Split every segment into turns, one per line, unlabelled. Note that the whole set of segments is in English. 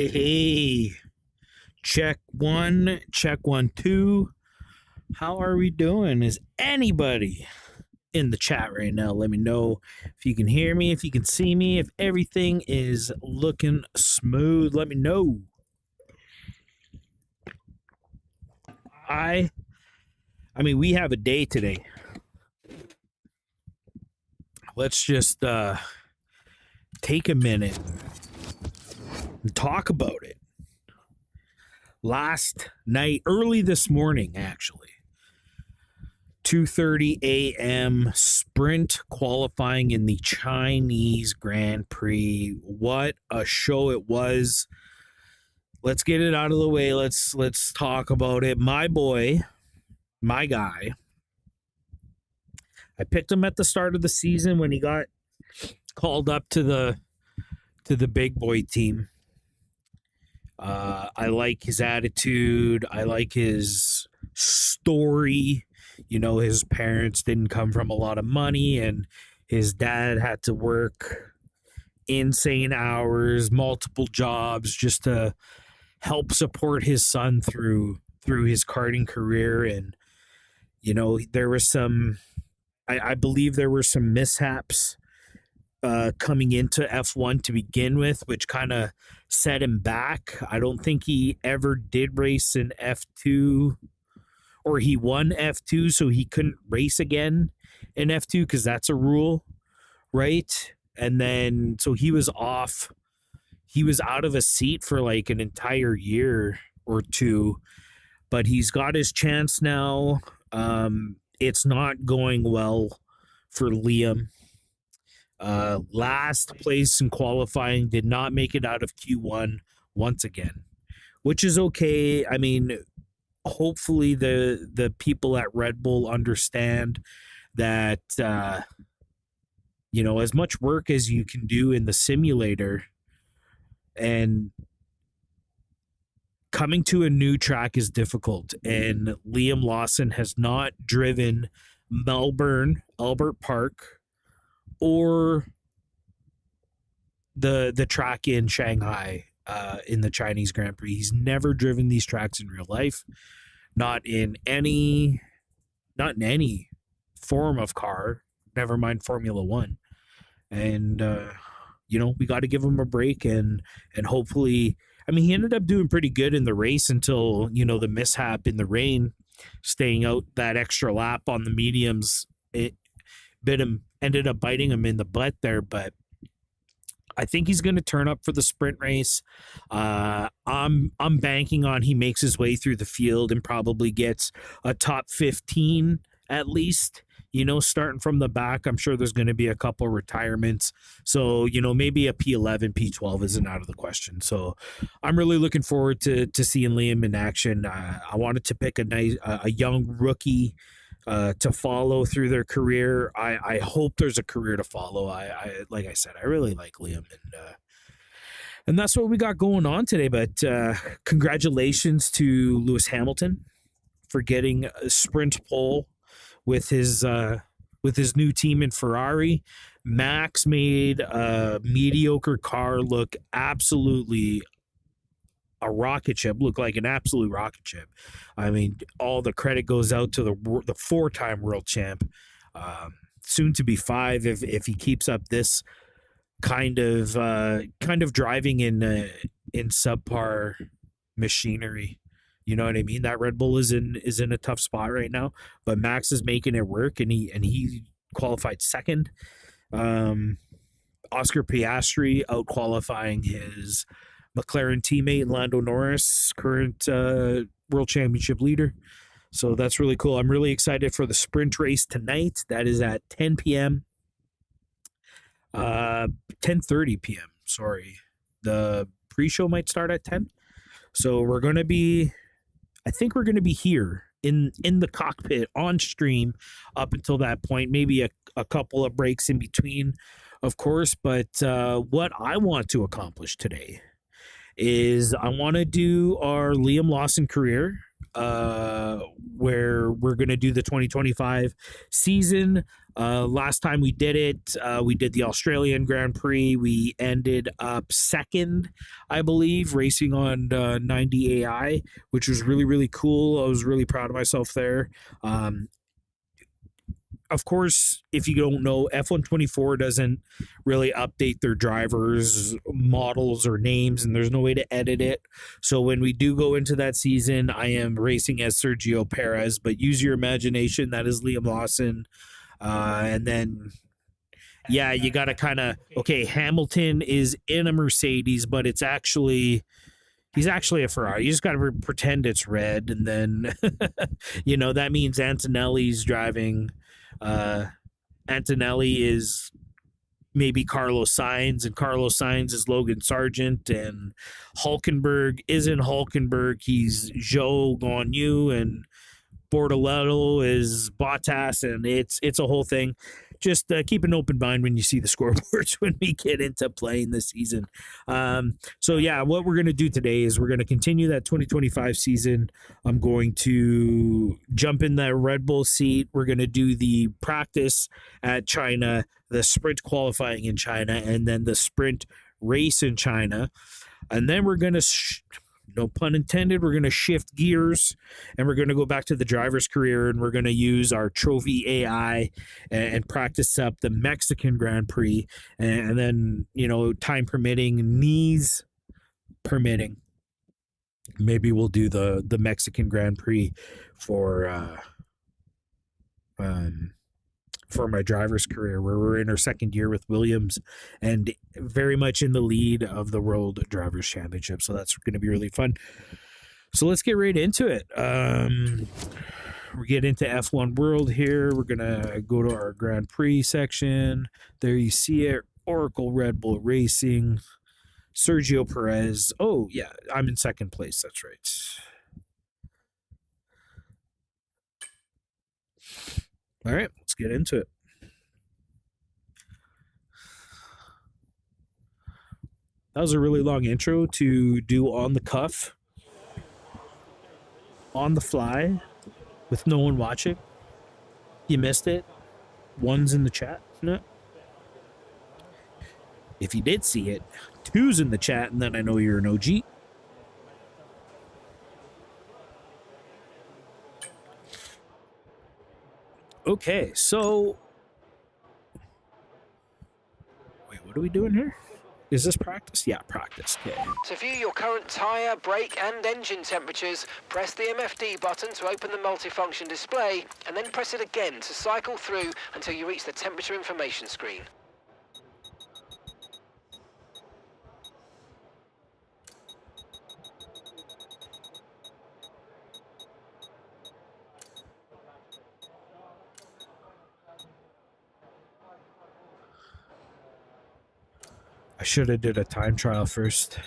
Hey, check one, two. How are we doing? Is anybody in the chat right now? Let me know if you can hear me, if you can see me, if everything is looking smooth. Let me know. I mean, we have a day today. Let's just take a minute and talk about it. Last night, early this morning, actually, 2:30 a.m. sprint qualifying in the Chinese Grand Prix. What a show it was. Let's get it out of the way. Let's talk about it. My boy, my guy. I picked him at the start of the season when he got called up to the big boy team. I like his attitude. I like his story. You know, his parents didn't come from a lot of money, and his dad had to work insane hours, multiple jobs, just to help support his son through his karting career. And you know, there was some, I believe there were some mishaps coming into F1 to begin with, which kind of set him back. I don't think he ever did race in F2, or he won F2, so he couldn't race again in F2 because that's a rule, right? And then, so he was off. He was out of a seat for like an entire year or two, but he's got his chance now. It's not going well for Liam. Last place in qualifying, did not make it out of Q1 once again, which is okay. I mean, hopefully the people at Red Bull understand that you know, as much work as you can do in the simulator, and coming to a new track is difficult. And Liam Lawson has not driven Melbourne, Albert Park, or the track in Shanghai in the Chinese Grand Prix. He's never driven these tracks in real life, not in any form of car, never mind Formula One. And you know, we got to give him a break, and hopefully, I mean, he ended up doing pretty good in the race until, you know, the mishap in the rain, staying out that extra lap on the mediums. It ended up biting him in the butt there, but I think he's going to turn up for the sprint race. I'm banking on he makes his way through the field and probably gets a top 15 at least. You know, starting from the back, I'm sure there's going to be a couple retirements. So, you know, maybe a P11, P12 isn't out of the question. So I'm really looking forward to seeing Liam in action. I wanted to pick a young rookie to follow through their career. I hope there's a career to follow. I like I said, I really like Liam, and that's what we got going on today. But congratulations to Lewis Hamilton for getting a sprint pole with his new team in Ferrari. Max made a mediocre car look absolutely a rocket ship, look like an absolute rocket ship. I mean, all the credit goes out to the four-time world champ, soon to be five, if he keeps up this kind of driving in subpar machinery. You know what I mean? That Red Bull is in a tough spot right now, but Max is making it work, and he qualified second. Oscar Piastri out qualifying his McLaren teammate Lando Norris, current world championship leader. So that's really cool. I'm really excited for the sprint race tonight. That is at 10 p.m. 10:30 p.m. Sorry. The pre-show might start at 10. So I think we're going to be here in the cockpit on stream up until that point, maybe a couple of breaks in between, of course. But what I want to accomplish today is I want to do our Liam Lawson career, where we're gonna do the 2025 season. Last time we did it, we did the Australian Grand Prix. We ended up second, I believe, racing on 90 AI, which was really, really cool. I was really proud of myself there. Of course, if you don't know, F124 doesn't really update their drivers, models, or names, and there's no way to edit it. So when we do go into that season, I am racing as Sergio Perez, but use your imagination. That is Liam Lawson. And then, yeah, you got to kind of, okay, Hamilton is in a Mercedes, but it's actually, he's actually a Ferrari. You just got to pretend it's red. And then, that means Antonelli's driving. Antonelli is maybe Carlos Sainz, and Carlos Sainz is Logan Sargent, and Hulkenberg isn't Hulkenberg. He's Zhou Guanyu, and Bortoletto is Bottas, and it's a whole thing. Just keep an open mind when you see the scoreboards when we get into playing this season. So yeah, what we're going to do today is we're going to continue that 2025 season. I'm going to jump in that Red Bull seat. We're going to do the practice at China, the sprint qualifying in China, and then the sprint race in China. And then we're going to no pun intended, we're going to shift gears and we're going to go back to the driver's career, and we're going to use our trophy AI and practice up the Mexican Grand Prix. And then, time permitting, knees permitting, maybe we'll do the Mexican Grand Prix for my driver's career, where we're in our second year with Williams and very much in the lead of the World Drivers' Championship. So that's going to be really fun. So let's get right into it. We get into F1 World here. We're going to go to our Grand Prix section. There you see it. Oracle Red Bull Racing. Sergio Perez. Oh, yeah, I'm in second place. That's right. All right, let's get into it. That was a really long intro to do on the cuff, on the fly, with no one watching. You missed it. One's in the chat. No. If you did see it, two's in the chat, and then I know you're an OG. Okay, so wait, what are we doing here? Is this practice? Yeah, practice. Okay.
To view your current tyre, brake and engine temperatures, press the MFD button to open the multifunction display, and then press it again to cycle through until you reach the temperature information screen.
I should have did a time trial first.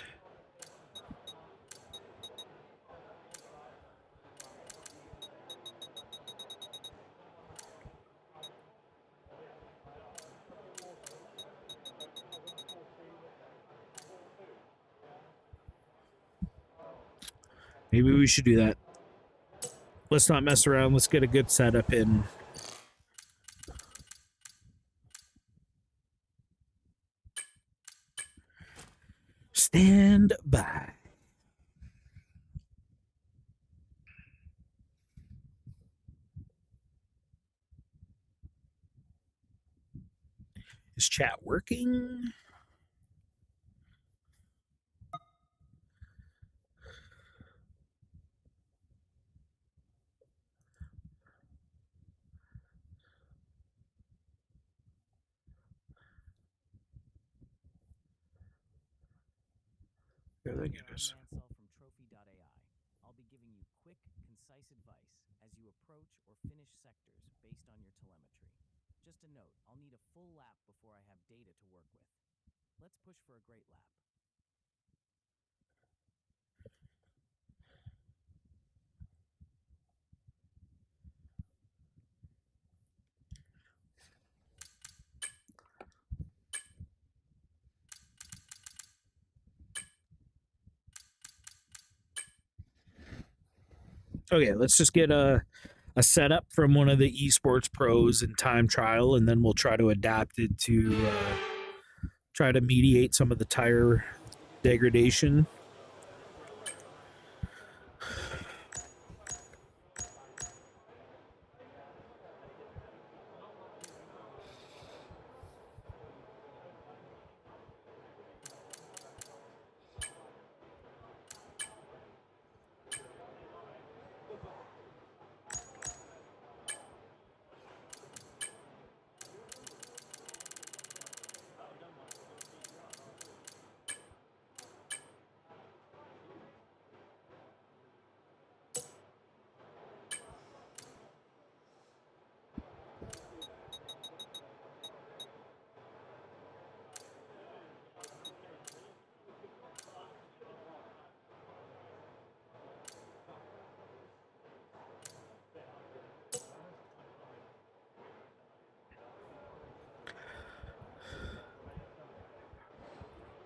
Maybe we should do that. Let's not mess around. Let's get a good setup in. Stand by. Is chat working? I think it is.
I'll be giving you quick, concise advice as you approach or finish sectors based on your telemetry. Just a note, I'll need a full lap before I have data to work with. Let's push for a great lap.
Okay, let's just get a a setup from one of the esports pros in time trial, and then we'll try to adapt it to try to mediate some of the tire degradation.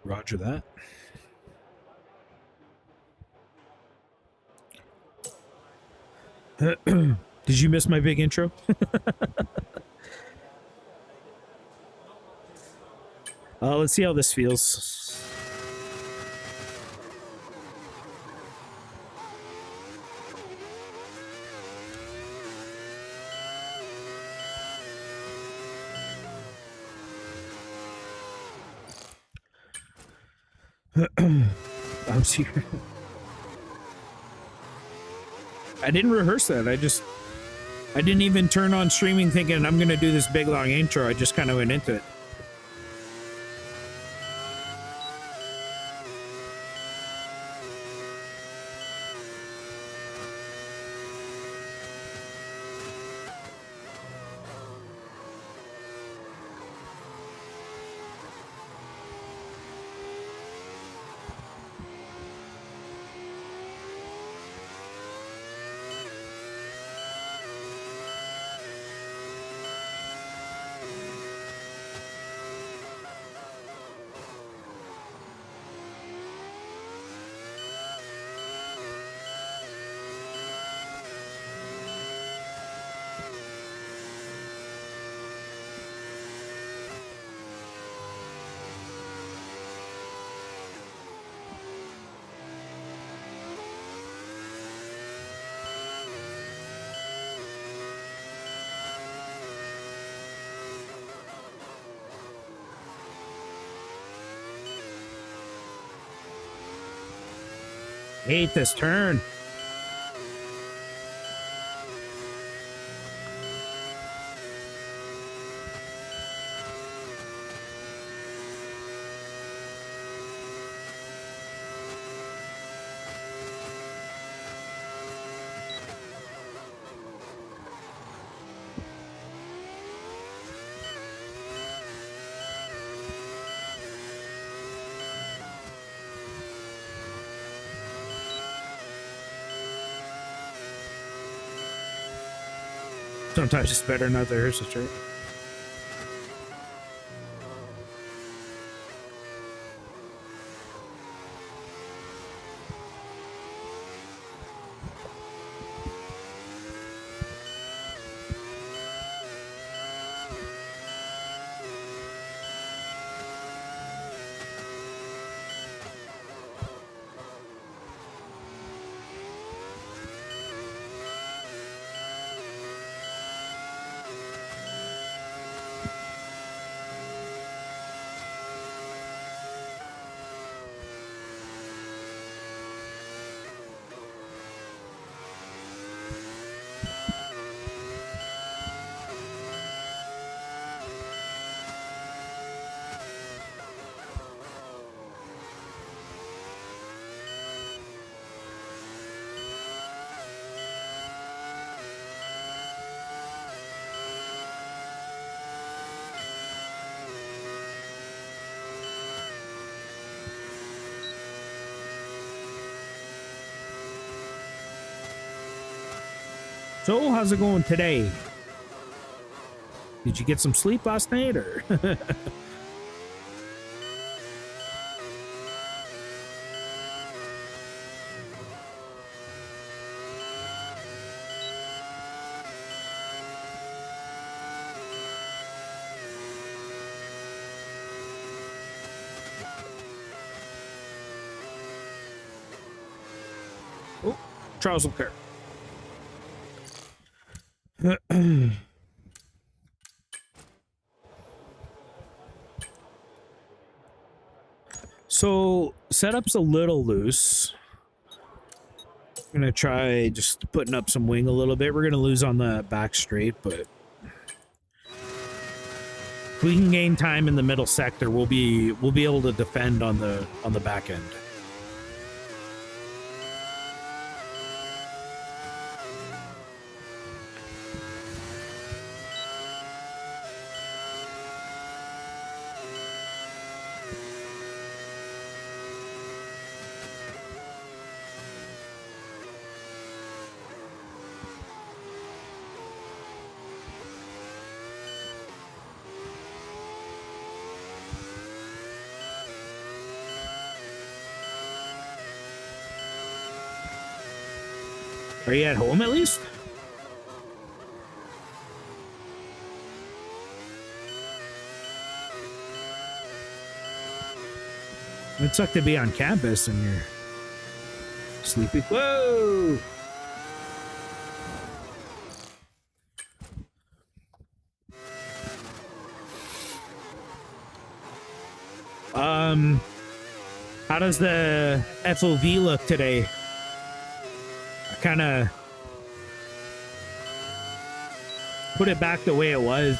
Roger that. Did you miss my big intro? Let's see how this feels. I'm here. I didn't rehearse that. I didn't even turn on streaming thinking I'm going to do this big long intro. I just kind of went into it. Hate this turn. Sometimes it's better not to rehearse it, right? So, how's it going today? Did you get some sleep last night, or? Charles Leclerc. So setup's a little loose. I'm gonna try just putting up some wing a little bit. We're gonna lose on the back straight, but if we can gain time in the middle sector, we'll be able to defend on the back end. Are you at home at least? It'd suck to be on campus and you're sleepy. Whoa! How does the FOV look today? I kind of put it back the way it was.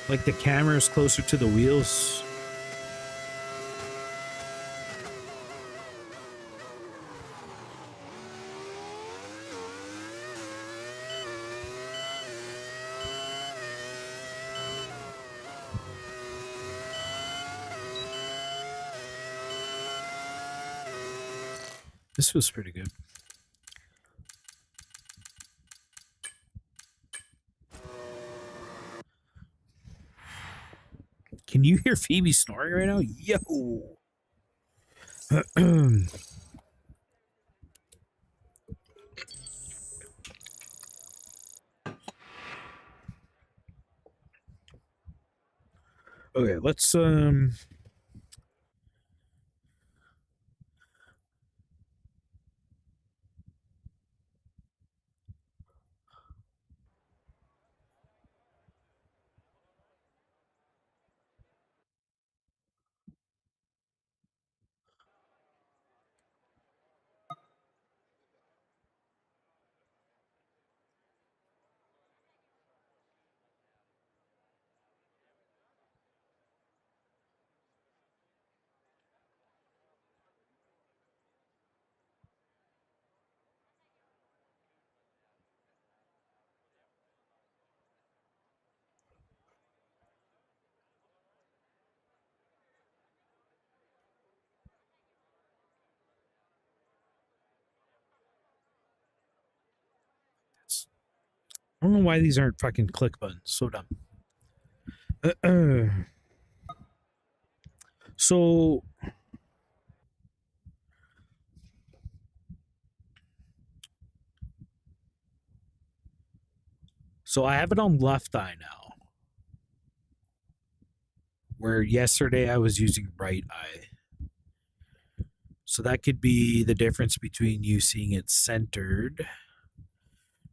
Like the camera's closer to the wheels. This was pretty good. Can you hear Phoebe snoring right now? Yo! Okay, let's I don't know why these aren't fucking click buttons. So dumb. So I have it on left eye now. Where yesterday I was using right eye. So that could be the difference between you seeing it centered.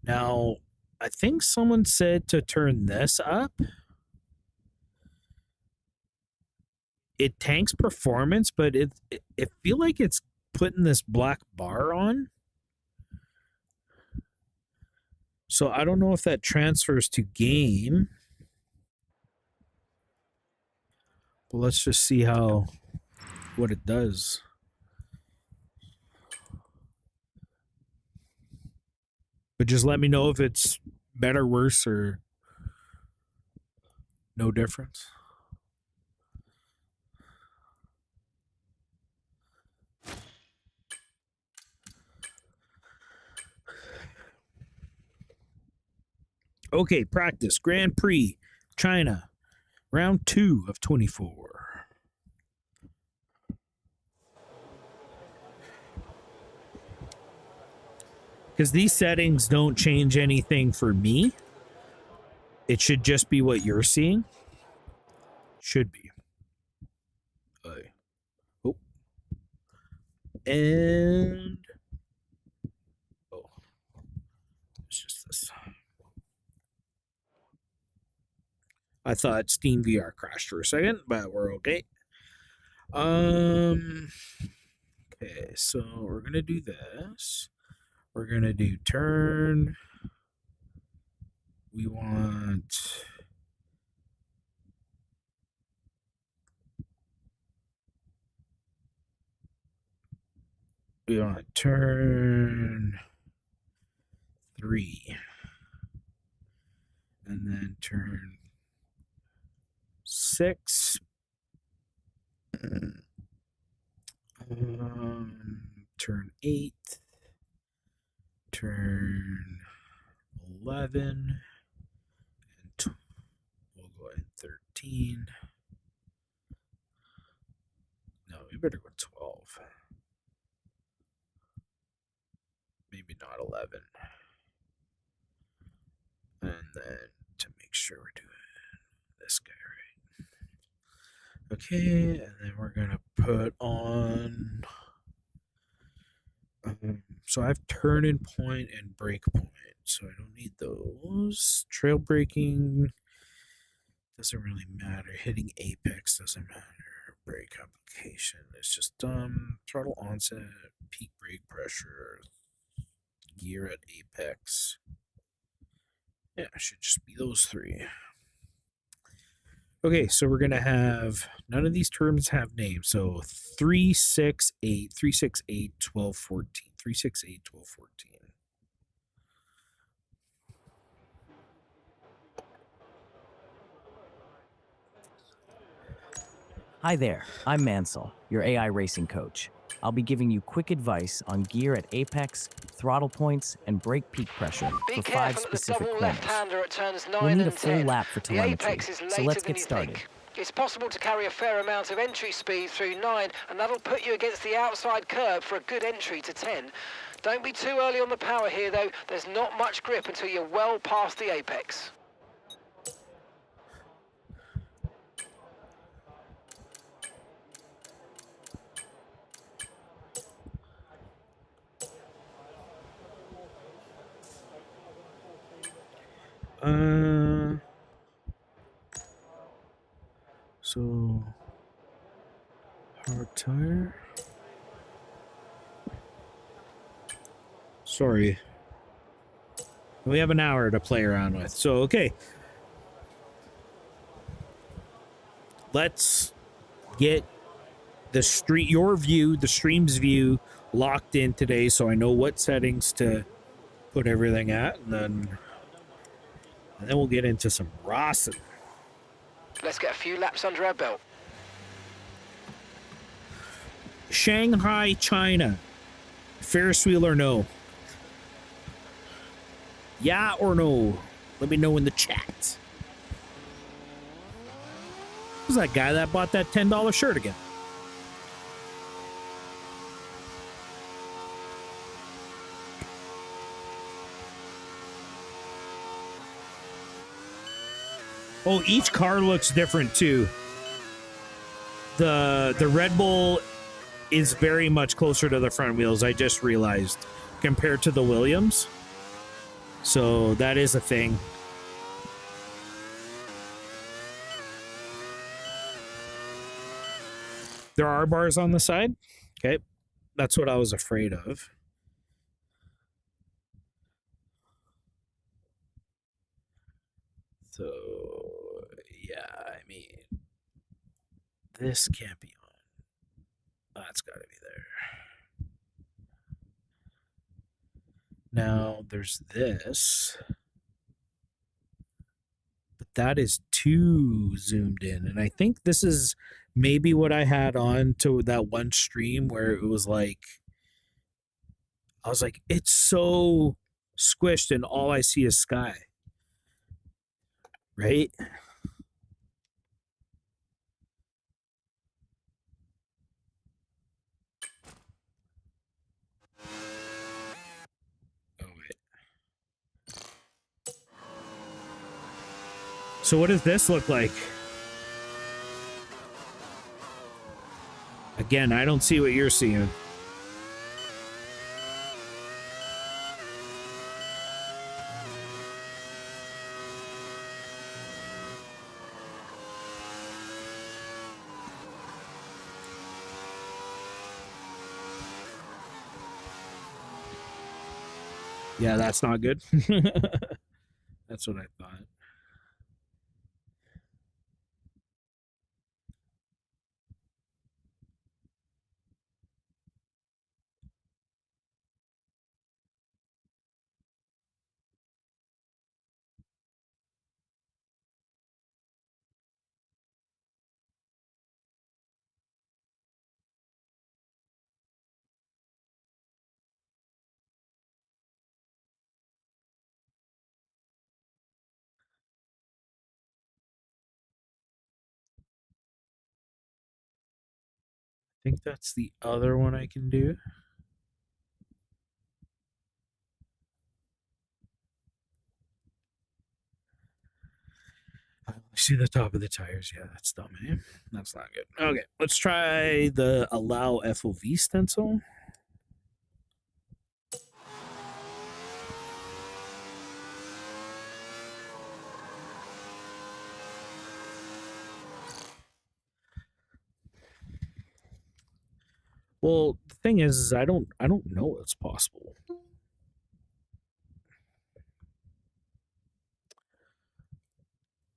Now, I think someone said to turn this up. It tanks performance, but it feel like it's putting this black bar on. So I don't know if that transfers to game. But let's just see what it does. But just let me know if it's better, worse, or no difference. Okay, practice. Grand Prix, China, round 2 of 24. Because these settings don't change anything for me. It should just be what you're seeing. Should be. Oh. And... oh. It's just this. I thought Steam VR crashed for a second, but we're okay. Okay, so we're gonna do this. We're gonna do turn. We want turn 3. And then turn 6. Turn 8. Turn 11. And we'll go ahead 13. No, we better go 12. Maybe not 11. And then to make sure we're doing this guy right. Okay, and then we're gonna put on. So I have turn in point and break point, so I don't need those. Trail braking doesn't really matter. Hitting apex doesn't matter. Brake application is just throttle onset, peak brake pressure, gear at apex. Yeah, it should just be those 3. Okay, so we're gonna have none of these terms have names. So 368, 368, 12, 14. 368, 12, 14.
Hi there, I'm Mansell, your AI racing coach. I'll be giving you quick advice on gear at apex, throttle points, and brake peak pressure
Be
for 5
careful at the
specific
double
corners.
left-hander at turns 9
We'll need a
and
full
10.
lap for
The
telemetry,
apex is
so
later
let's
than
get
you
started.
think. It's possible to carry a fair amount of entry speed through 9, and that'll put you against the outside curb for a good entry to 10. Don't be too early on the power here, though. There's not much grip until you're well past the apex.
So hard tire. Sorry. We have an hour to play around with. So okay. Let's get the stream's view locked in today so I know what settings to put everything at, and then we'll get into some Rossing.
Let's get a few laps under our belt.
Shanghai, China. Ferris wheel or no? Yeah or no? Let me know in the chat. Who's that guy that bought that $10 shirt again? Oh, each car looks different too. The Red Bull is very much closer to the front wheels, I just realized, compared to the Williams. So that is a thing. There are bars on the side. Okay. That's what I was afraid of. So, yeah, I mean, this can't be on. That's got to be there. Now, there's this. But that is too zoomed in. And I think this is maybe what I had on to that one stream where it was like, I was like, it's so squished and all I see is sky. Right? Oh, wait. So, what does this look like? Again, I don't see what you're seeing. Yeah, that's not good. That's what I thought. I think that's the other one I can do. I see the top of the tires. Yeah, that's dumb, eh? That's not good. Okay, let's try the allow FOV stencil. Well, the thing is I don't know it's possible.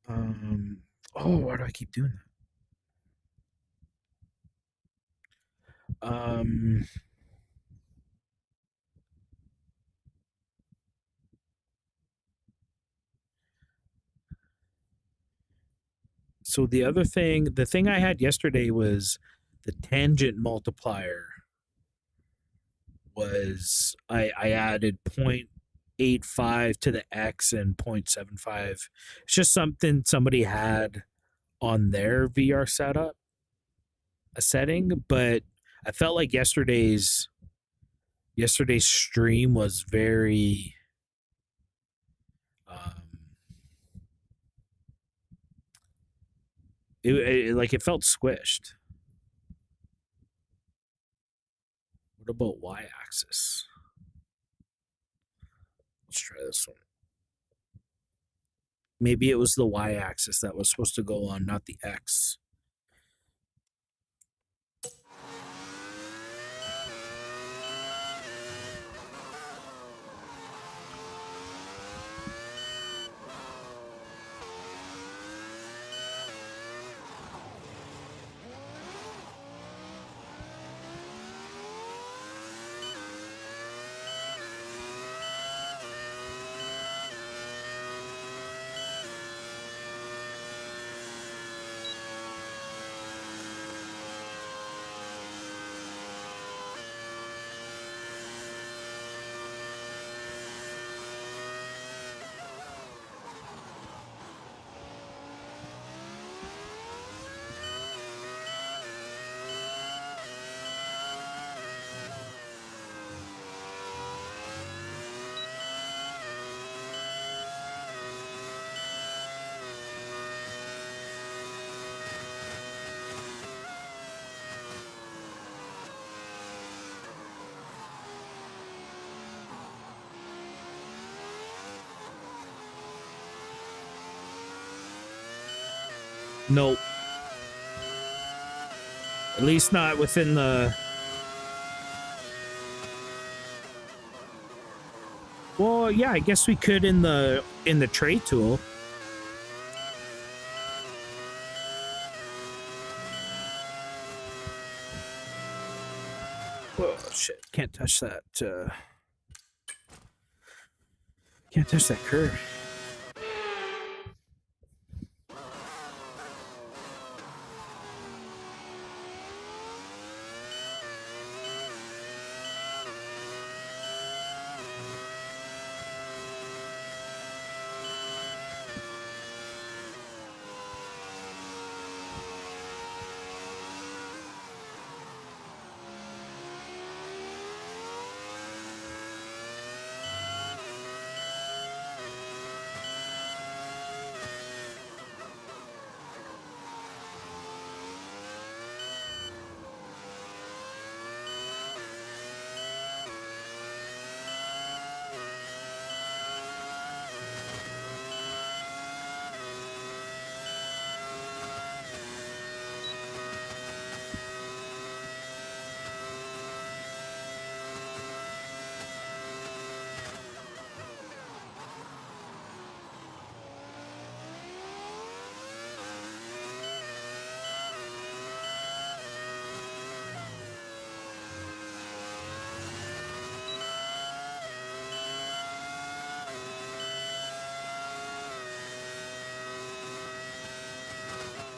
Oh, why do I keep doing that? So the thing I had yesterday was the tangent multiplier was I added 0.85 to the X and 0.75. It's just something somebody had on their VR setup, a setting, but I felt like yesterday's stream was very it felt squished. What about Y axis? Let's try this one. Maybe it was the Y axis that was supposed to go on, not the X. Nope. At least not within the... Well, yeah, I guess we could in the tray tool. Whoa, shit. Can't touch that. Can't touch that curve.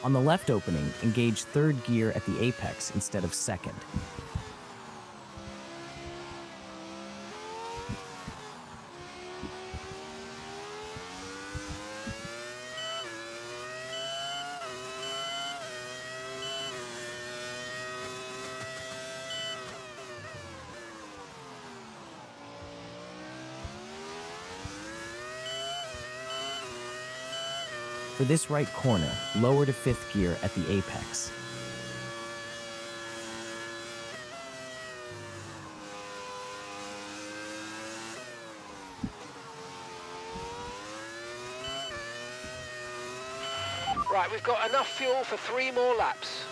On the left opening, engage third gear at the apex instead of second. For this right corner, lower to fifth gear at the apex.
Right, we've got enough fuel for 3 more laps.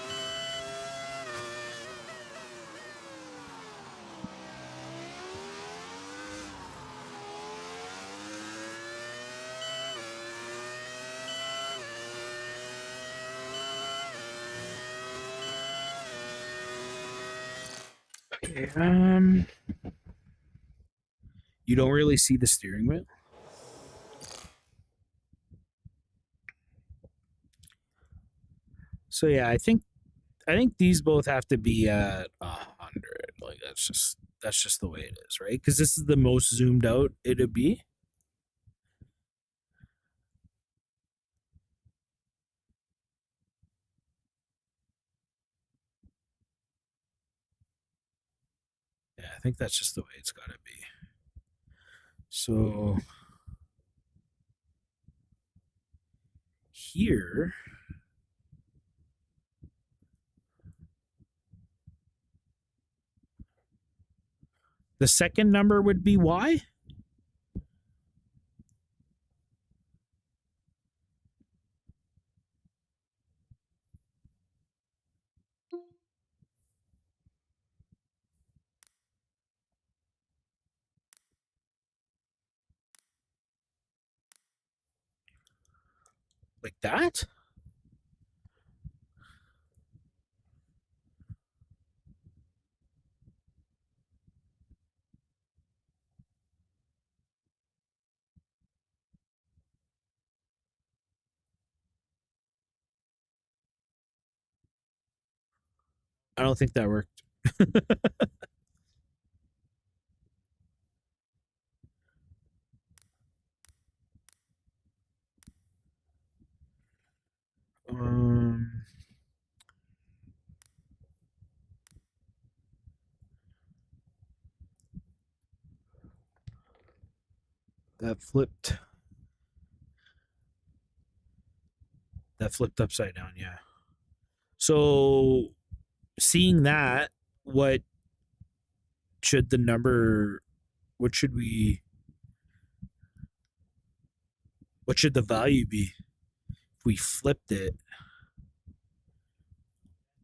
Okay, you don't really see the steering wheel? So yeah, I think these both have to be at 100. Like that's just the way it is, right? Because this is the most zoomed out it'd be. Yeah, I think that's just the way it's got to be. So here, the second number would be Y. Like that? I don't think that worked. um, that flipped. That flipped upside down, yeah. So seeing that, what should the number what should the value be if we flipped it?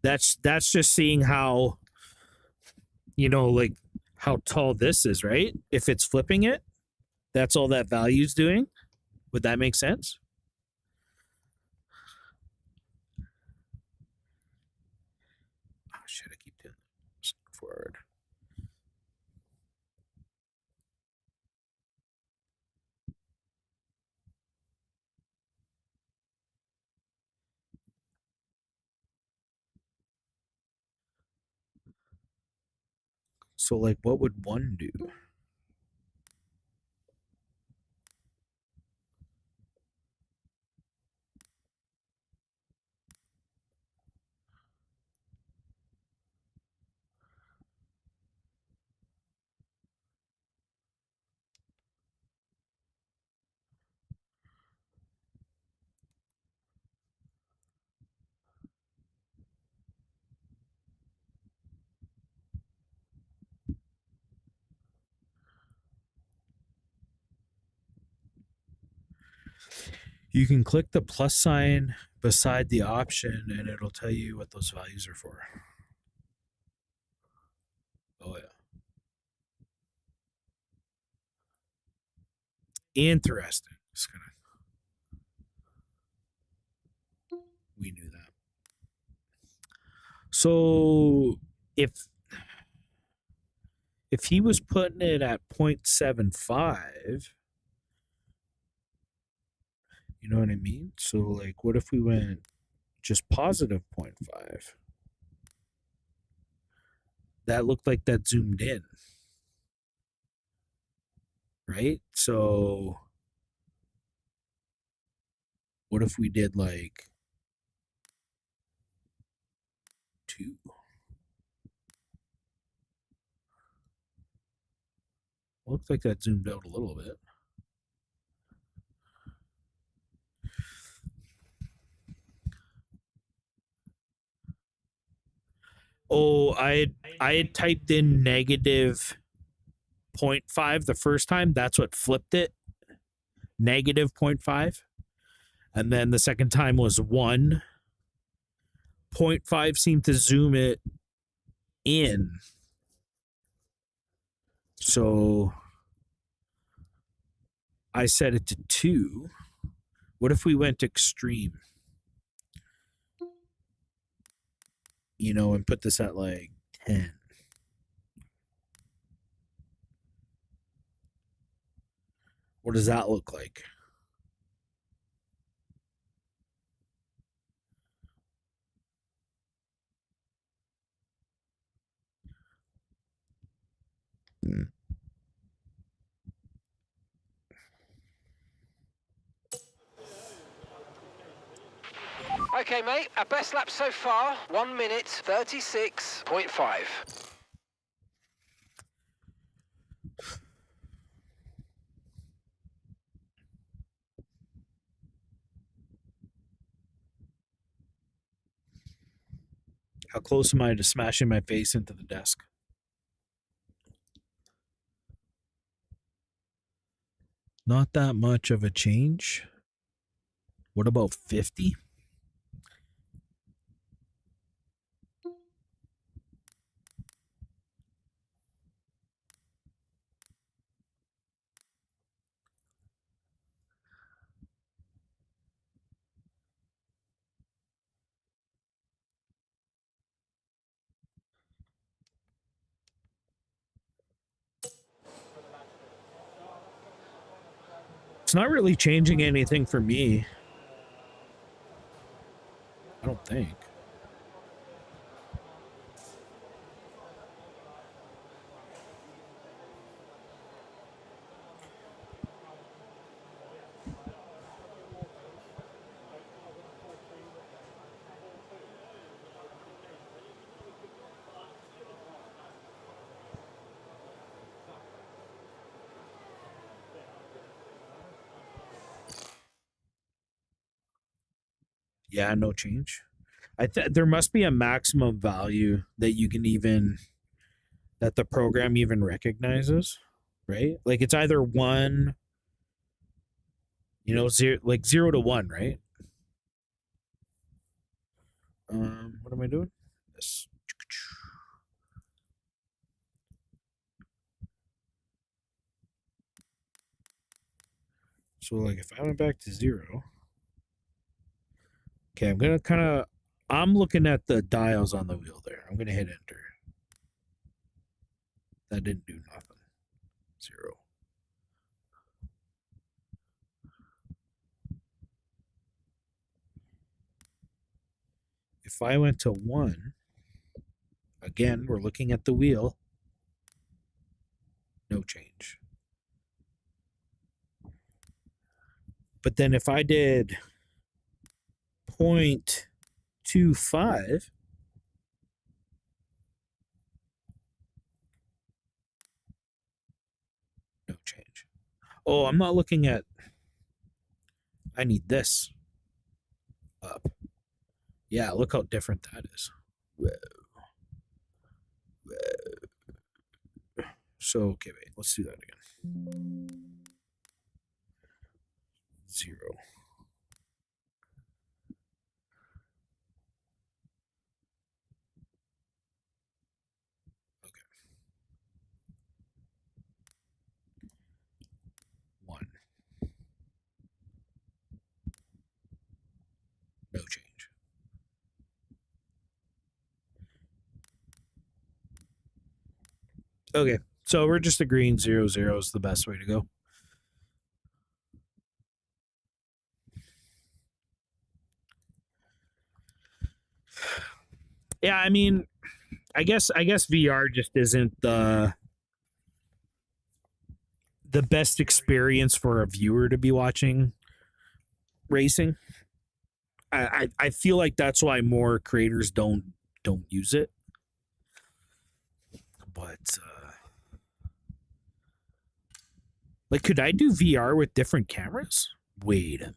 That's just seeing how, like how tall this is, right? If it's flipping it, that's all that value's doing. Would that make sense? Oh shit, I keep doing this. Forward. So like what would 1 do? You can click the plus sign beside the option and it'll tell you what those values are for. Oh yeah. Interesting. Just kind of, we knew that. So if he was putting it at 0.75, you know what I mean? So like what if we went just positive 0.5? That looked like that zoomed in. Right? So what if we did like 2? Looks like that zoomed out a little bit. Oh, I had typed in negative 0.5 the first time. That's what flipped it. Negative 0.5. And then the second time was 1. 0.5 seemed to zoom it in. So I set it to 2. What if we went extreme? And put this at like 10. What does that look like?
Okay, mate, our best lap so far, 1 minute 36.5.
How close am I to smashing my face into the desk? Not that much of a change. What about 50? It's not really changing anything for me. I don't think. Yeah, no change. There must be a maximum value that you can that the program even recognizes, right? Like it's either 1, 0, like 0 to 1, right? What am I doing? So like if I went back to 0, okay, I'm gonna kind of, I'm looking at the dials on the wheel there. I'm gonna hit enter. That didn't do nothing. 0. If I went to 1, again, we're looking at the wheel. No change. But then if I did 0.25, no change. Oh, I'm not looking at, I need this up. Yeah, look how different that is. Whoa. Whoa. So, okay, wait, let's do that again. 0. Okay. 1. No change. Okay, so we're just agreeing 0, 0 is the best way to go. Yeah, I mean, I guess VR just isn't the best experience for a viewer to be watching racing. I feel like that's why more creators don't use it. But like, could I do VR with different cameras? Wait a minute.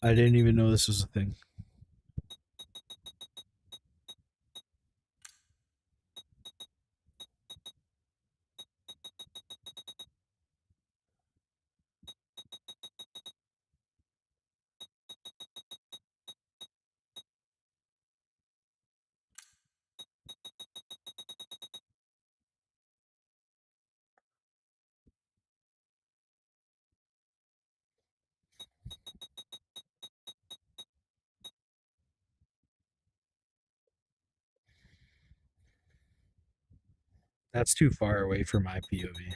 I didn't even know this was a thing. That's too far away from my POV.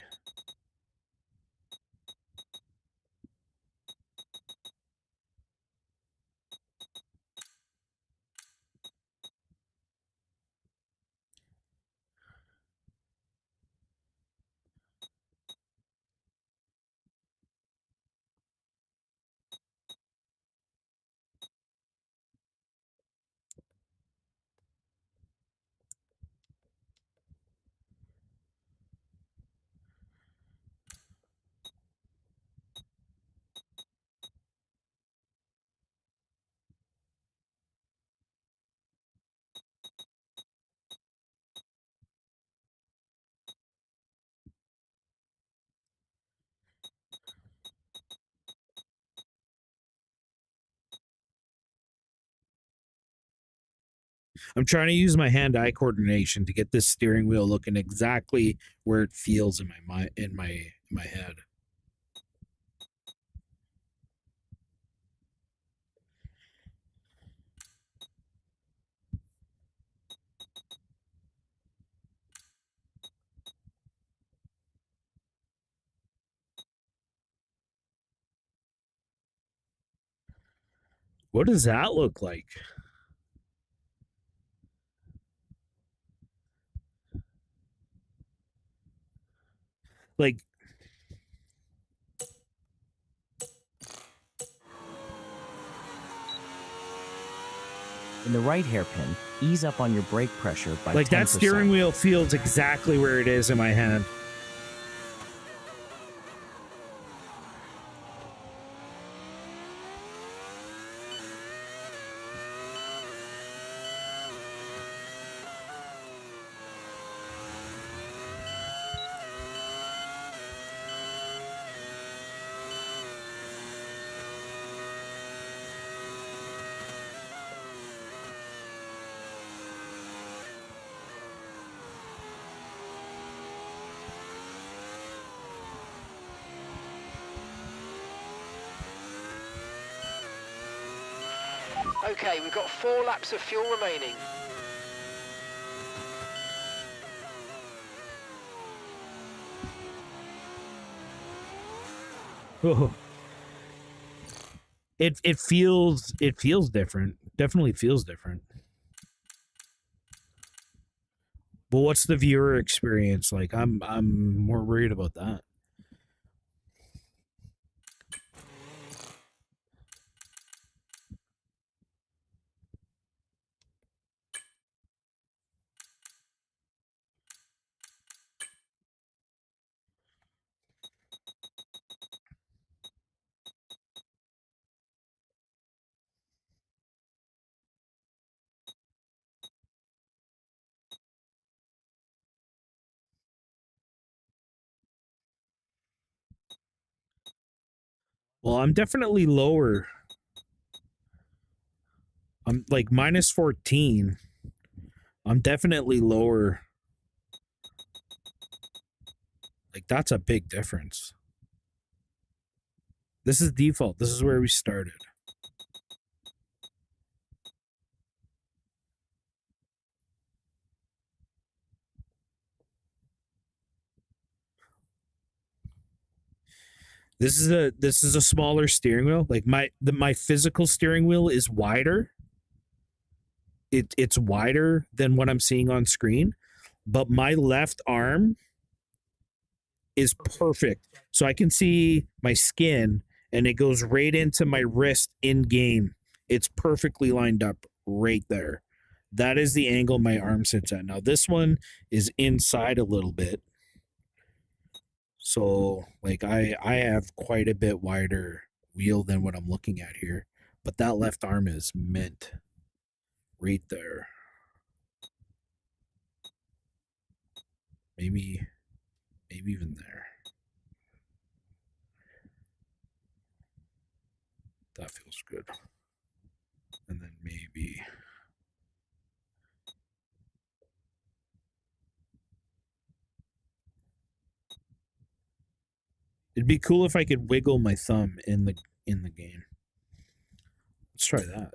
I'm trying to use my hand-eye coordination to get this steering wheel looking exactly where it feels in my head. What does that look like? Like,
In the right hairpin, ease up on your brake pressure by 10%.
that steering wheel feels exactly where it is in my hand.
Okay, we've got 4 laps of fuel remaining.
Oh. It feels different. Definitely feels different. But what's the viewer experience like? I'm more worried about that. Well, I'm definitely lower. I'm like minus 14. I'm definitely lower. Like, that's a big difference. This is default. This is where we started. This is a smaller steering wheel. Like my physical steering wheel is wider. It's wider than what I'm seeing on screen, but my left arm is perfect. So I can see my skin and it goes right into my wrist in game. It's perfectly lined up right there. That is the angle my arm sits at. Now this one is inside a little bit. So like I have quite a bit wider wheel than what I'm looking at here. But that left arm is mint right there. Maybe even there. That feels good. And then maybe it'd be cool if I could wiggle my thumb in the game. Let's try that.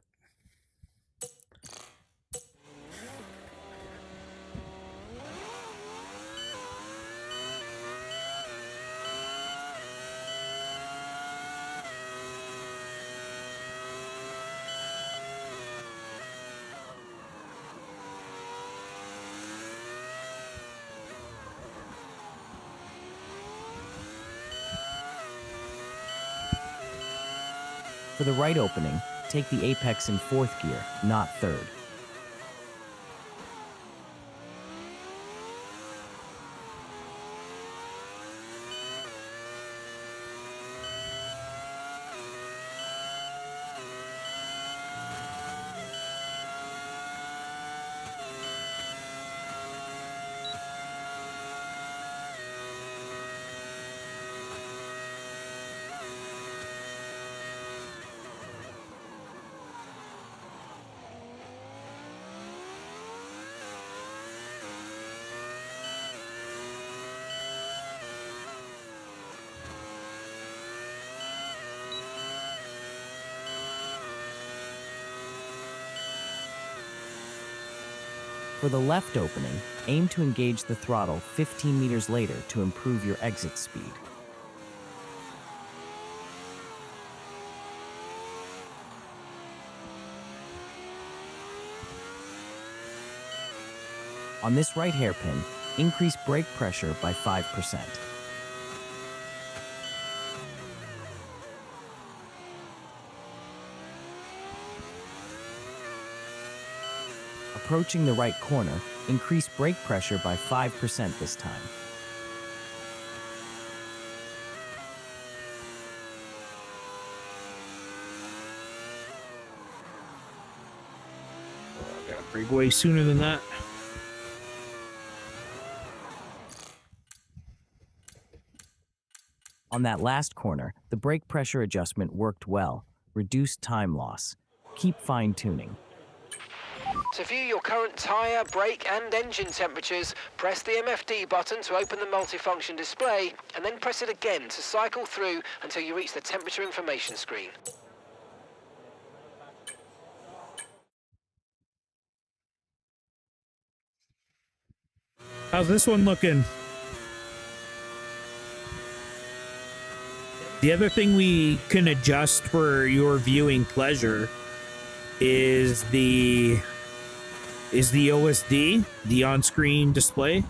For the right opening, take the apex in 4th gear, not 3rd. For the left opening, aim to engage the throttle 15 meters later to improve your exit speed. On this right hairpin, increase brake pressure by 5%. Approaching the right corner, increase brake pressure by 5% this time.
I gotta brake way sooner than that.
On that last corner, the brake pressure adjustment worked well, reduced time loss. Keep fine-tuning.
To view your current tyre, brake and engine temperatures, press the MFD button to open the multifunction display, and then press it again to cycle through until you reach the temperature information screen.
How's this one looking? The other thing we can adjust for your viewing pleasure is the OSD, the on-screen display,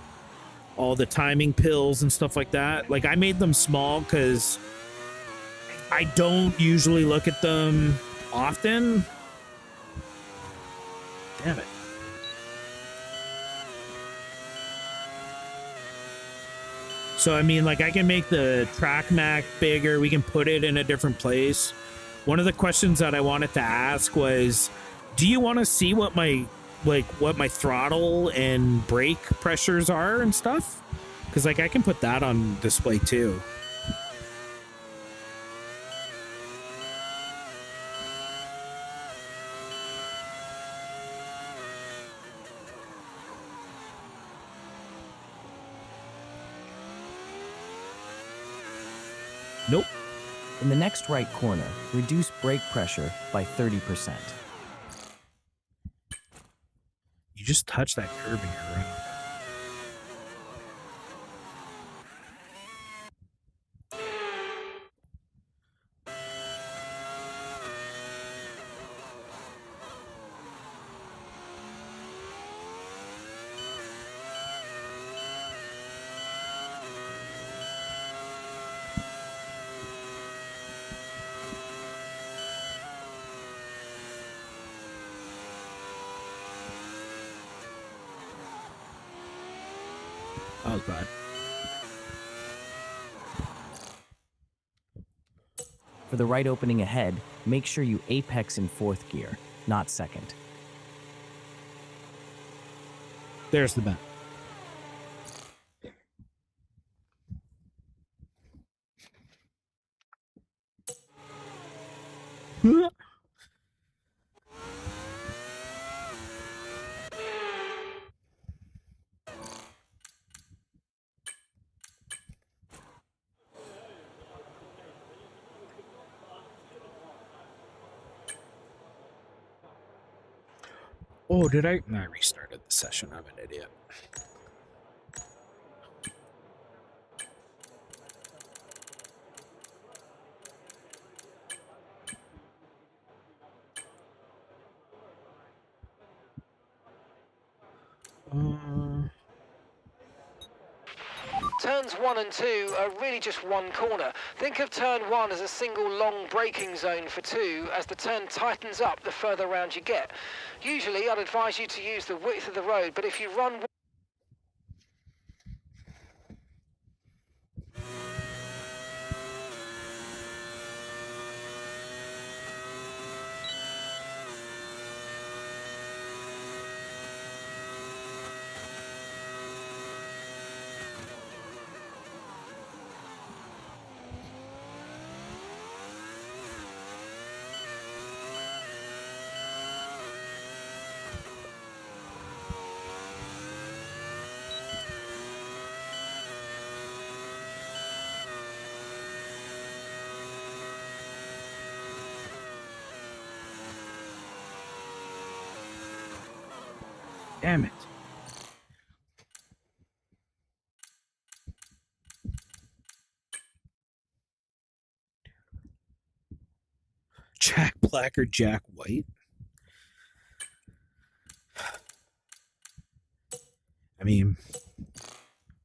all the timing pills and stuff like that. Like, I made them small because I don't usually look at them often. Damn it. So, I mean, like, I can make the track map bigger. We can put it in a different place. One of the questions that I wanted to ask was, do you want to see what my throttle and brake pressures are and stuff? Because, like, I can put that on display too. Nope.
In the next right corner, reduce brake pressure by 30%.
You just touch that curb and you're around. That was bad.
For the right opening ahead, make sure you apex in 4th gear, not 2nd.
There's the bet. Oh, did I? No, I restarted the session. I'm an idiot.
Turns 1 and 2 are really just one corner. Think of turn 1 as a single long braking zone for 2 as the turn tightens up the further round you get. Usually I'd advise you to use the width of the road, but if you run
Damn it. Jack Black or Jack White? I mean,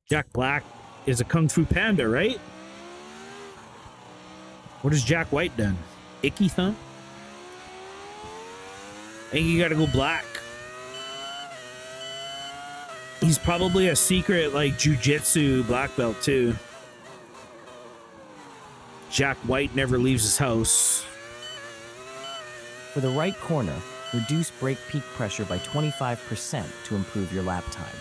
Jack Black is a Kung Fu Panda, right? What has Jack White done? Icky thumb? I think you gotta go black. He's probably a secret, like, jiu-jitsu black belt, too. Jack White never leaves his house.
For the right corner, reduce brake peak pressure by 25% to improve your lap time.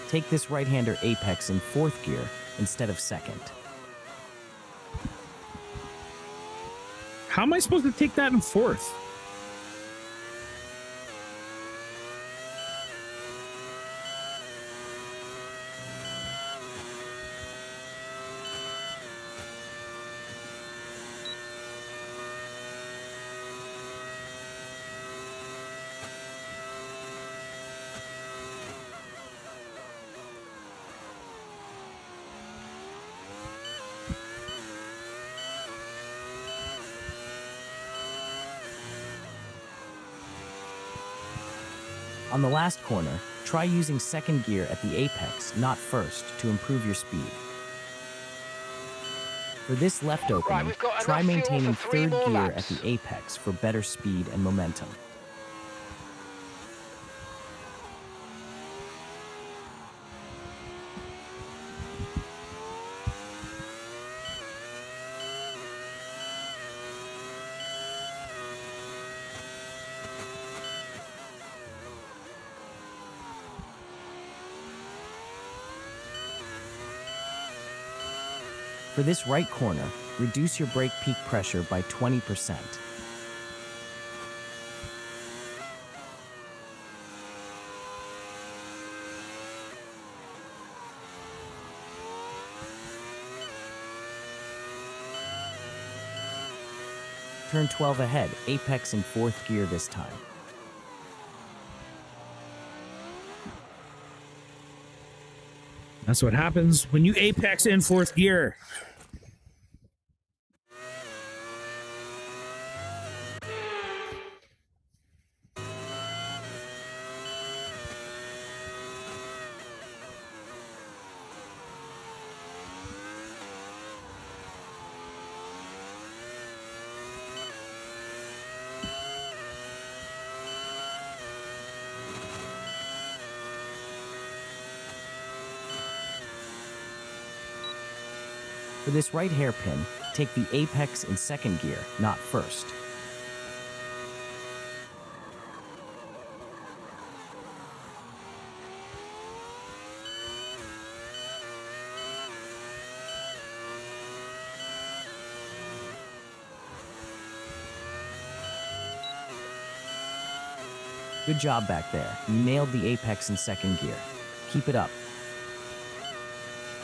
Take this right-hander apex in 4th gear instead of 2nd.
How am I supposed to take that in 4th?
On the last corner, try using 2nd gear at the apex, not 1st, to improve your speed. For this left opening,
we've got
try
enough fuel
maintaining
for 3
3rd
more
gear
laps.
at the apex for better speed and momentum. For this right corner, reduce your brake peak pressure by 20%. Turn 12 ahead, apex in 4th gear this time.
That's what happens when you apex in 4th gear.
For this right hairpin, take the apex in 2nd gear, not 1st. Good job back there. You nailed the apex in 2nd gear. Keep it up.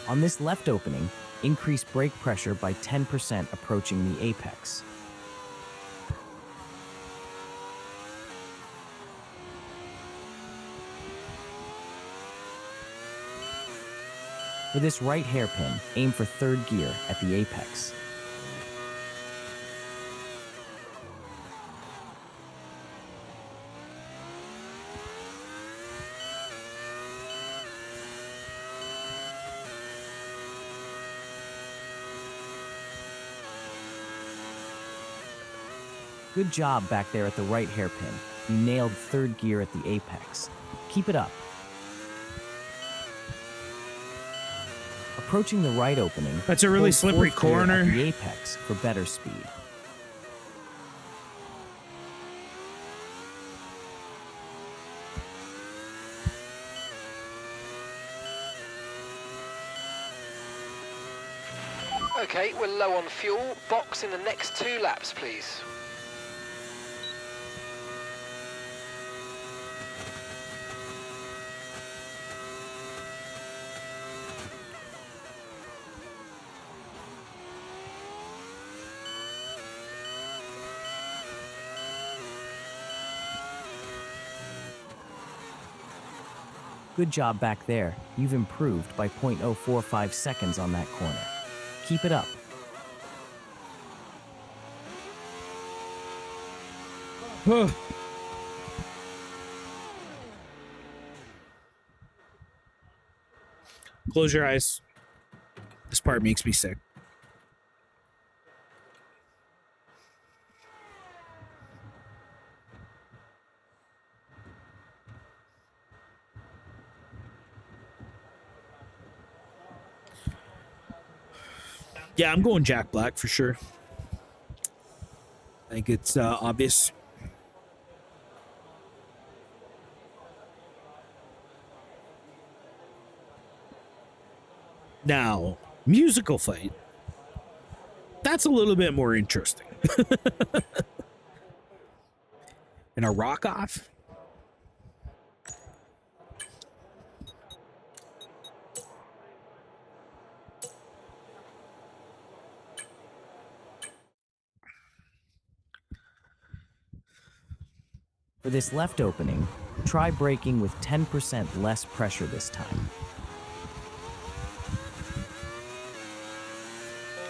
On this left opening, increase brake pressure by 10% approaching the apex. For this right hairpin, aim for 3rd gear at the apex. Good job back there at the right hairpin. You nailed 3rd gear at the apex. Keep it up. Approaching the right opening,
That's a really
hold
slippery
4th gear
corner.
at the apex for better speed.
Okay, we're low on fuel. Box in the next 2 laps, please.
Good job back there. You've improved by 0.045 seconds on that corner. Keep it up.
Close your eyes. This part makes me sick. Yeah, I'm going Jack Black for sure. I think it's obvious. Now, musical fight. That's a little bit more interesting. And a rock off?
For this left opening, try braking with 10% less pressure this time.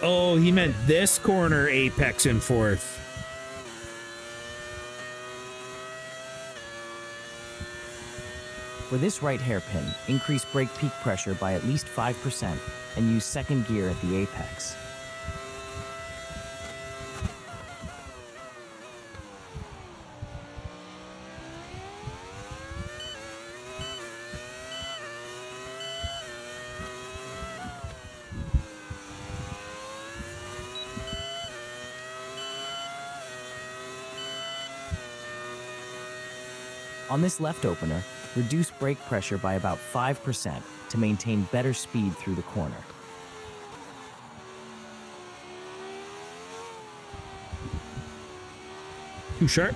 Oh, he meant this corner, apex and fourth.
For this right hairpin, increase brake peak pressure by at least 5% and use second gear at the apex. On this left opener, reduce brake pressure by about 5% to maintain better speed through the corner.
Too sharp.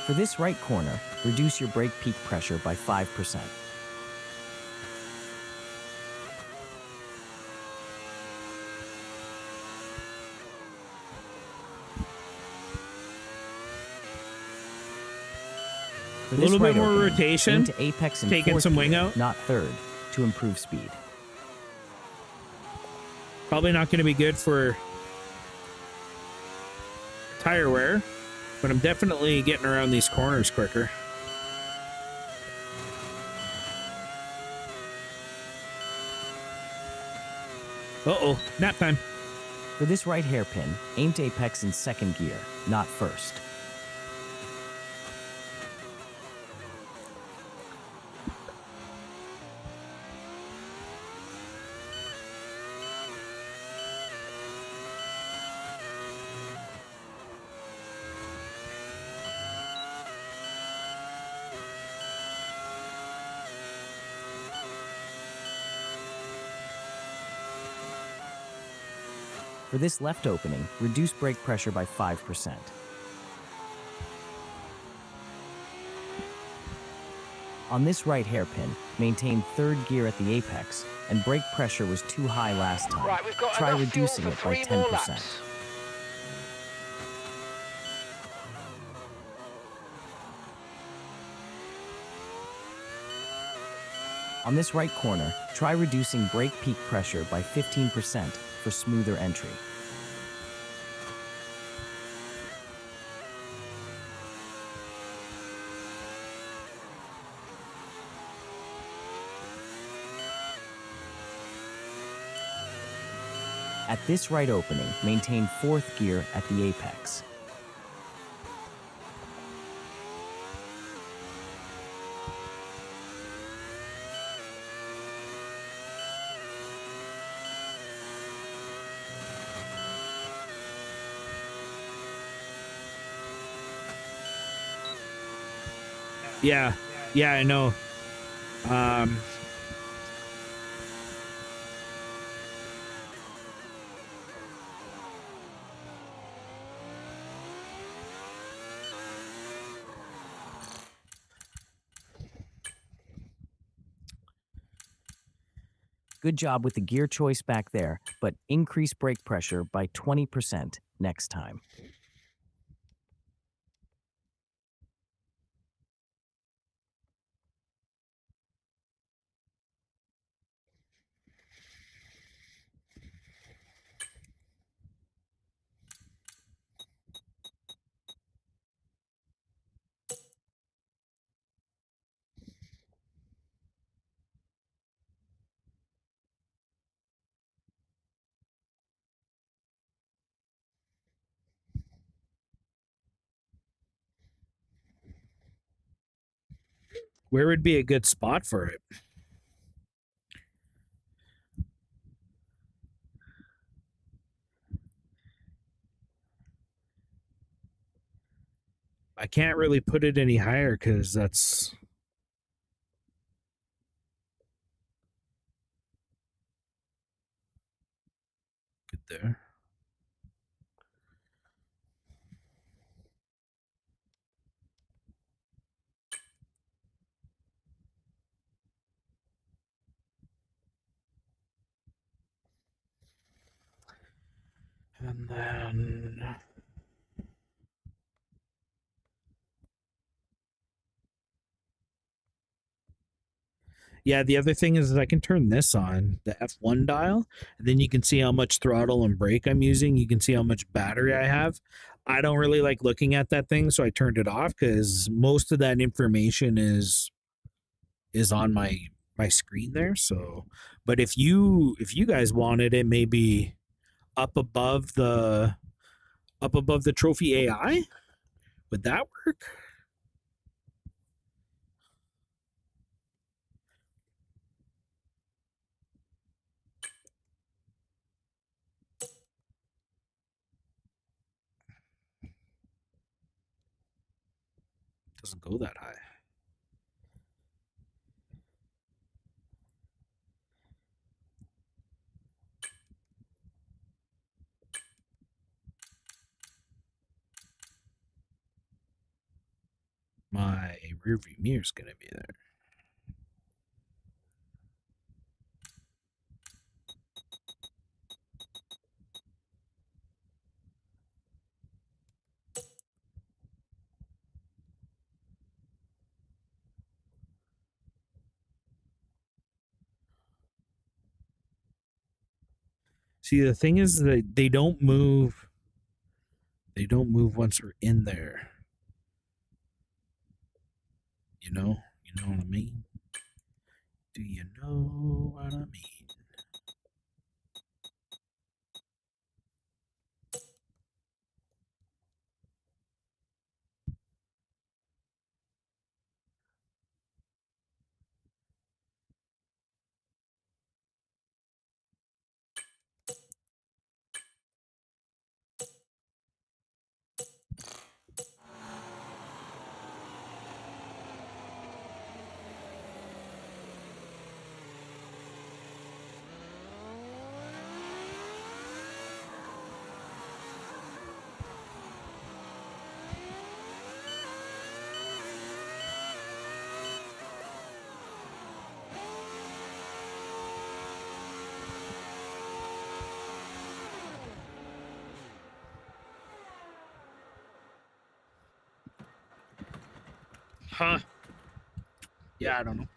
For this right corner, reduce your brake peak pressure by 5%. For
A
this
little bit
right
more
opening,
rotation,
aim to apex and
taking
fourth
some wing
gear,
out.
not third, to improve speed.
Probably not going to be good for tire wear, but I'm definitely getting around these corners quicker. Uh-oh, nap time.
For this right hairpin, aim to apex in second gear, not first. For this left opening, reduce brake pressure by 5%. On this right hairpin, maintain third gear at the apex, and brake pressure was too high last time.
Right, we've got
Try
enough fuel
reducing
for
it by
3 more
10%.
laps.
On this right corner, try reducing brake peak pressure by 15% for smoother entry. At this right opening, maintain fourth gear at the apex.
Yeah, I know.
Good job with the gear choice back there, but increase brake pressure by 20% next time.
Where would be a good spot for it? I can't really put it any higher because that's good there. And then yeah, the other thing is that I can turn this on, the F1 dial, and then you can see how much throttle and brake I'm using. You can see how much battery I have. I don't really like looking at that thing, so I turned it off because most of that information is on my screen there. So, but if you guys wanted it, maybe up above the trophy AI, would that work? Doesn't go that high. My rear view mirror is gonna be there. See, the thing is that they don't move. They don't move once we're in there. You know? You know what I mean? Do you know what I mean? Huh? Yeah, I don't know.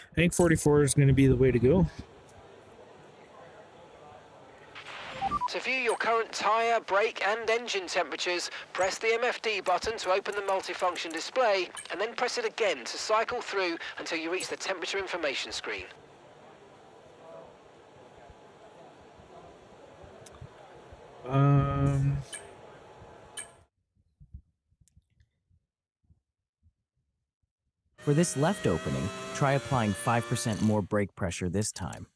I think 44 is going to be the way to go.
To view your current tyre, brake and engine temperatures, press the MFD button to open the multifunction display, and then press it again to cycle through until you reach the temperature information screen.
For this left opening, try applying 5% more brake pressure this time.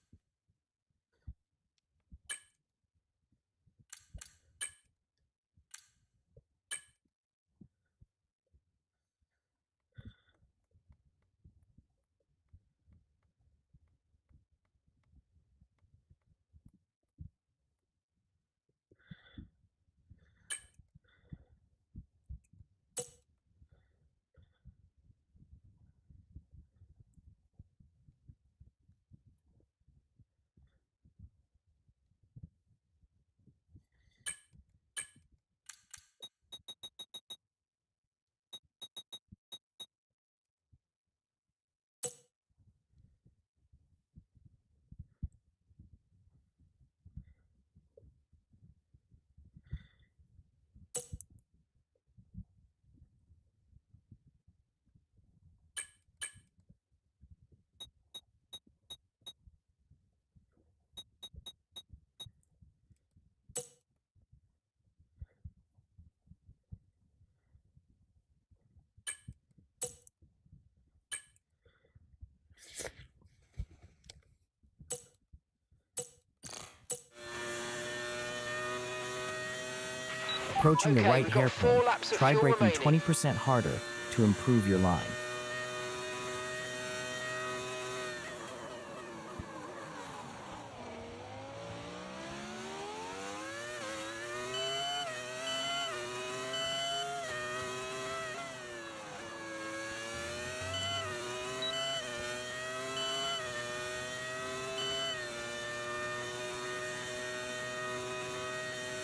approaching the
Okay,
right
we've got 4
hairpin,
laps of
try
fuel
braking
remaining.
20% harder to improve your line.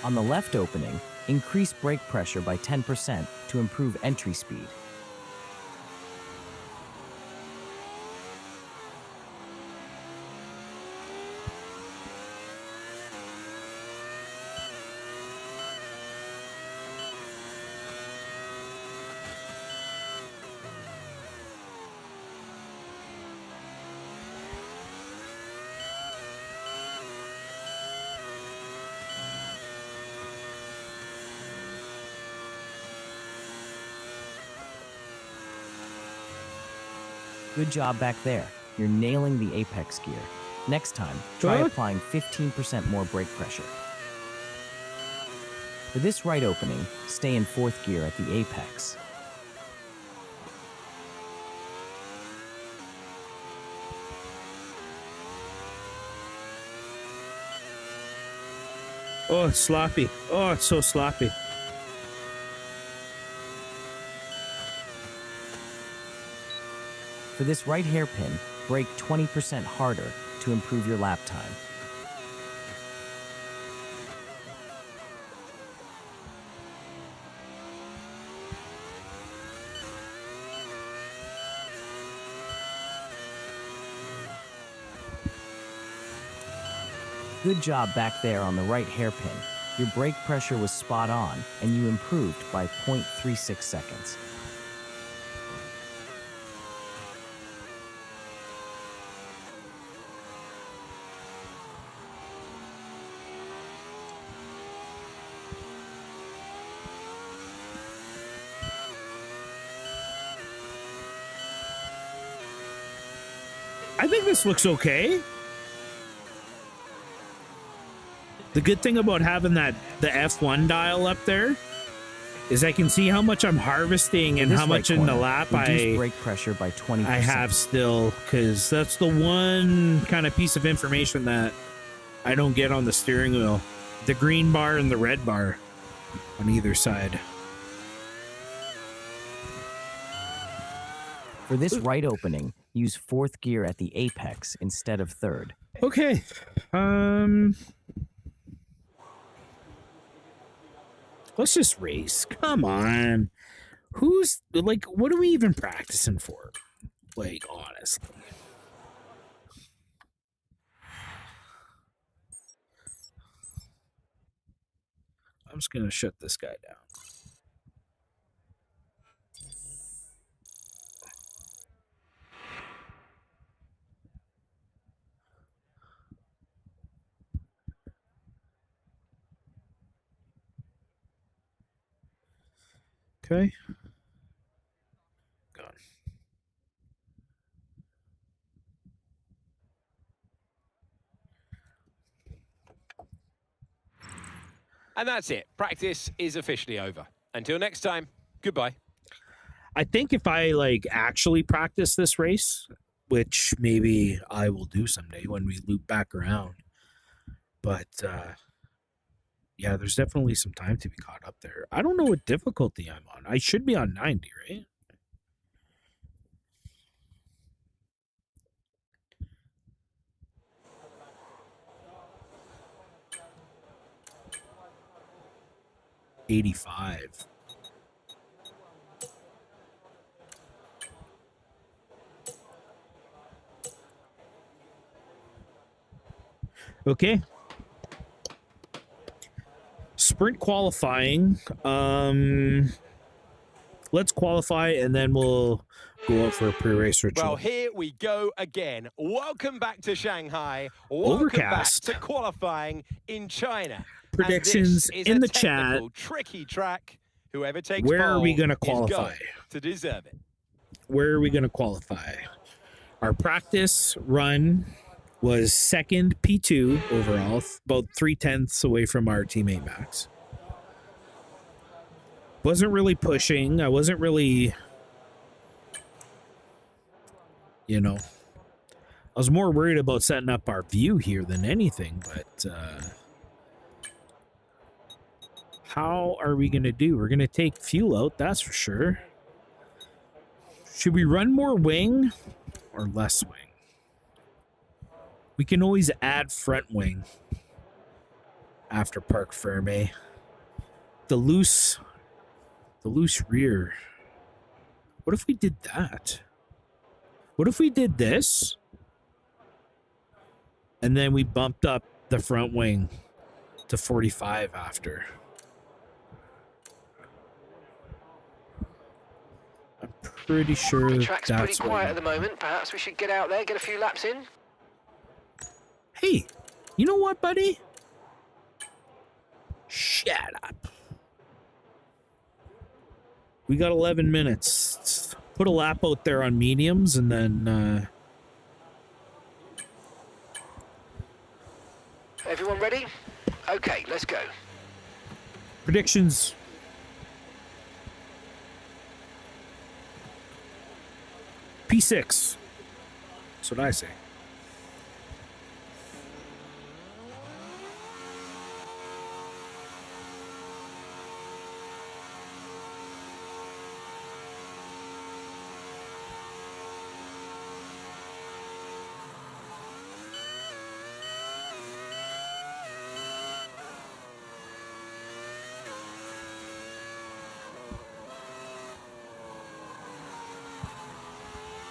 On the left opening, increase brake pressure by 10% to improve entry speed. Good job back there. You're nailing the apex gear. Next time, try
Huh?
applying 15% more brake pressure. For this right opening, stay in 4th gear at the apex.
Oh, it's sloppy. Oh, it's so sloppy.
For this right hairpin, brake 20% harder to improve your lap time. Good job back there on the right hairpin. Your brake pressure was spot on, and you improved by 0.36 seconds.
I think this looks okay. The good thing about having the F1 dial up there is I can see how much I'm harvesting and
For this
how much
right
in the
corner,
lap
reduce brake pressure by 20%.
I have still, because that's the one kind of piece of information that I don't get on the steering wheel. The green bar and the red bar on either side.
For this right opening, use 4th gear at the apex instead of 3rd.
Okay. Let's just race. Come on. Who's, like, what are we even practicing for? Like, honestly. I'm just going to shut this guy down. Okay. Gone.
And that's it. Practice is officially over. Until next time, goodbye.
I think if I like actually practice this race, which maybe I will do someday when we loop back around, but yeah, there's definitely some time to be caught up there. I don't know what difficulty I'm on. I should be on 90, right? $85. Okay. Sprint qualifying. Let's qualify and then we'll go out for a pre-race ritual.
Well, here we go again. Welcome back to Shanghai.
Overcast.
Welcome back to qualifying in China.
Predictions
and this is
in
a
the chat.
technical, tricky track. Whoever takes
Where are we
pole
going to
is
qualify?
going to deserve it.
Where are we going to qualify? Our practice run was second P2 overall, about 0.3 away from our teammate Max. Wasn't really pushing. I wasn't really, you know, I was more worried about setting up our view here than anything, but how are we going to do? We're going to take fuel out, that's for sure. Should we run more wing or less wing? We can always add front wing after Parc Ferme. The loose rear. What if we did that? What if we did this? And then we bumped up the front wing to 45 after. I'm pretty sure
The track's pretty
that's
quiet
what
at the moment. Perhaps we should get out there, get a few laps in.
Hey, you know what, buddy? Shut up. We got 11 minutes. Put a lap out there on mediums and then...
Everyone ready? Okay, let's go.
predictions. P6. That's what I say.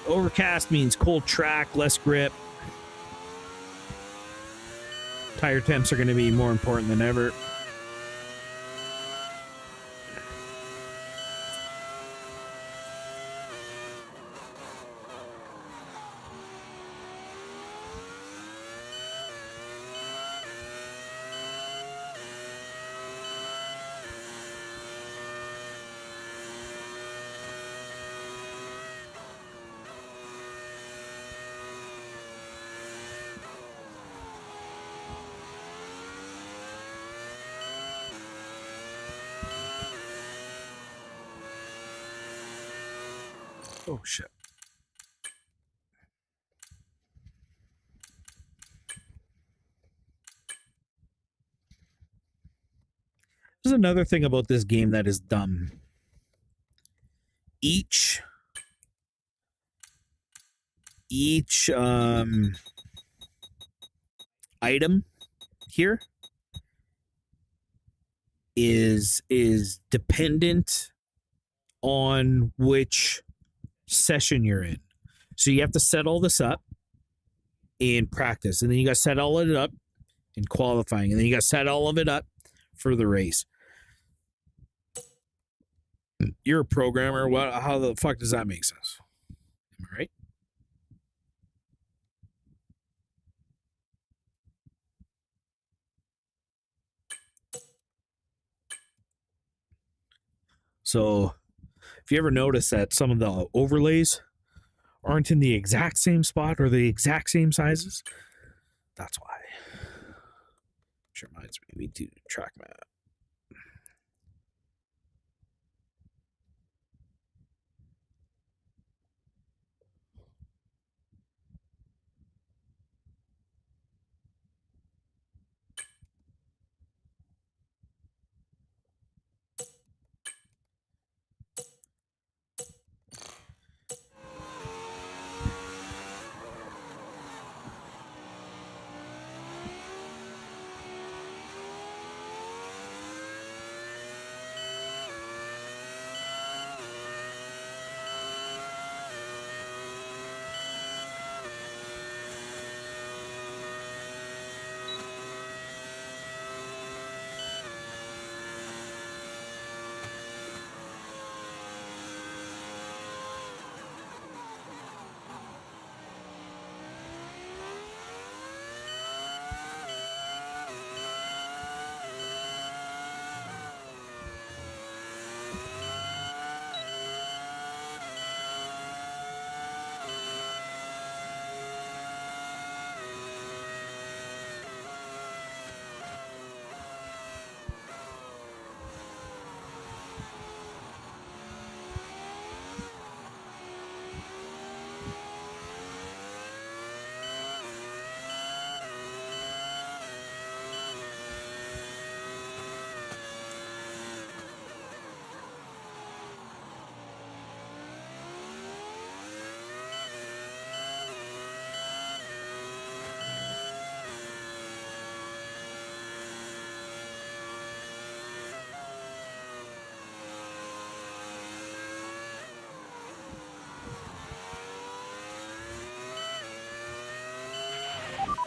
Overcast means cold track, less grip. Tire temps are going to be more important than ever. Oh, shit. There's another thing about this game that is dumb. Each item here is dependent on which session you're in. So you have to set all this up in practice, and then you got to set all of it up in qualifying, and then you got to set all of it up for the race. You're a programmer. What? How the fuck does that make sense? Am I right? So if you ever notice that some of the overlays aren't in the exact same spot or the exact same sizes, that's why. Which reminds me, we do track map.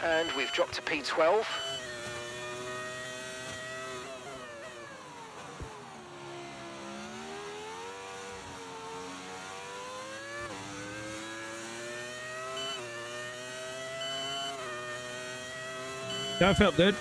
And we've dropped to P12.
That felt good.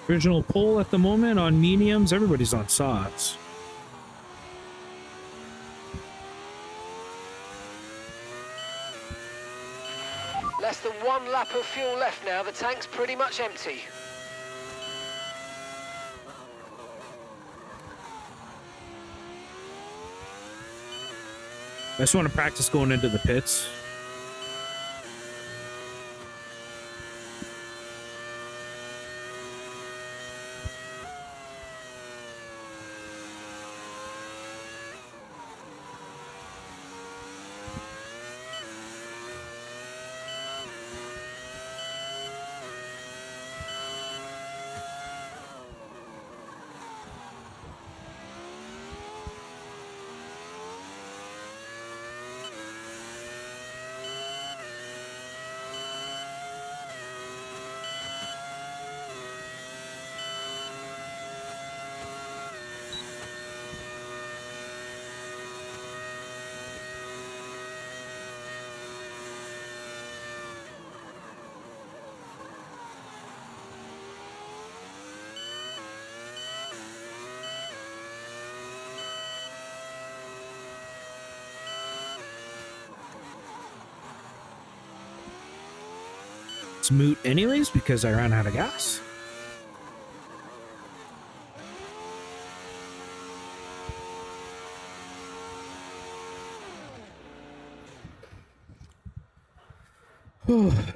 Original pole at the moment on mediums. Everybody's on softs.
Less than 1 lap of fuel left now. The tank's pretty much empty.
I just want to practice going into the pits. It's moot anyways because I ran out of gas.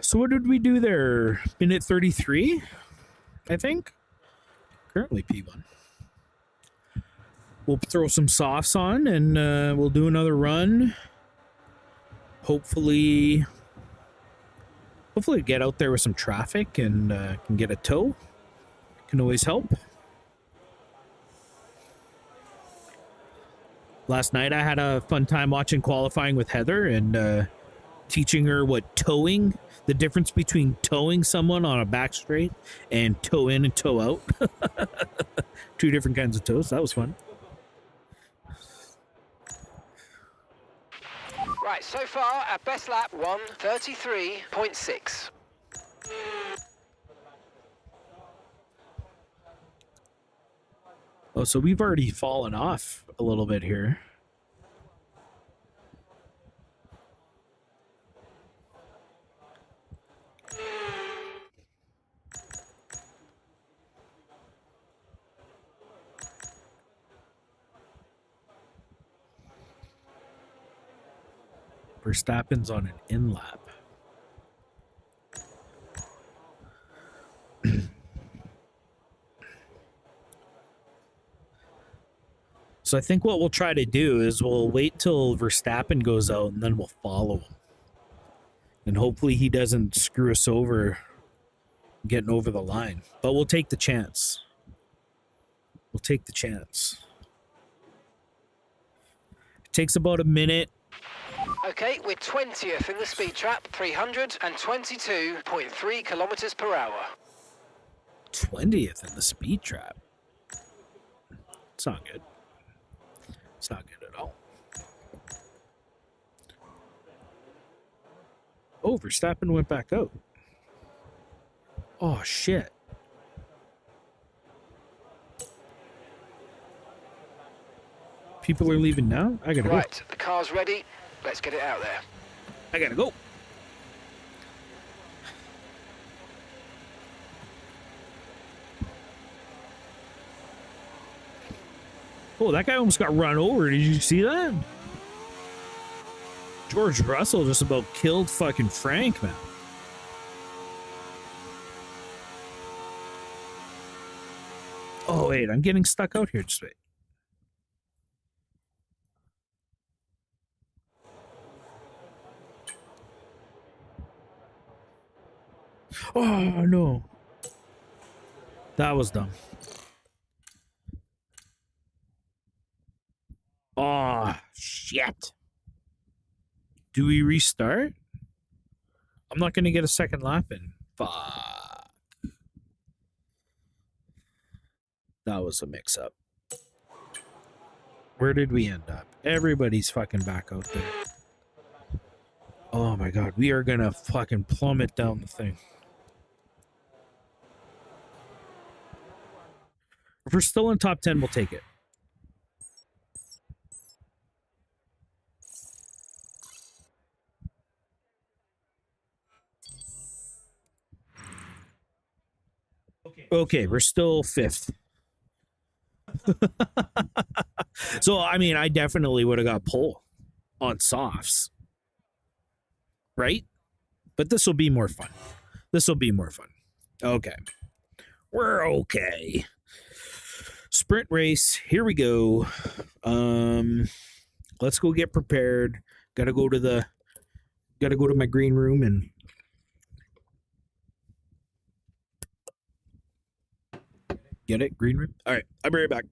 So what did we do there? Minute 33, I think. Currently P1. We'll throw some softs on and we'll do another run. Hopefully get out there with some traffic and can get a tow. Can always help. Last night I had a fun time watching qualifying with Heather and teaching her what towing, the difference between towing someone on a back straight and tow in and tow out. 2 different kinds of tows. That was fun.
Right, so far, our best lap, 1:33.6.
Oh, so we've already fallen off a little bit here. Verstappen's on an in lap. So I think what we'll try to do is we'll wait till Verstappen goes out and then we'll follow him. And hopefully he doesn't screw us over getting over the line. But we'll take the chance. We'll take the chance. It takes about a minute.
Okay, we're 20th in the speed trap, 322.3 kilometers per hour.
20th in the speed trap. It's not good. It's not good at all. Oh, Verstappen went back out. Oh, shit. People are leaving now? I gotta go.
Right, the car's ready. Let's get it out there.
I gotta go. Oh, that guy almost got run over. Did you see that? George Russell just about killed fucking Frank, man. Oh, wait, I'm getting stuck out here. Just wait. Oh, no. That was dumb. Oh, shit. Do we restart? I'm not going to get a second lap in. Fuck. That was a mix-up. Where did we end up? Everybody's fucking back out there. Oh my god, we are going to fucking plummet down the thing. If we're still in top 10, we'll take it. Okay, we're still 5th. So, I mean, I definitely would have got pole on softs. Right? But this will be more fun. This will be more fun. Okay. We're okay. Sprint race. Here we go. Let's go get prepared. Gotta go to my green room and get it? Green room? All right, I'll be right back.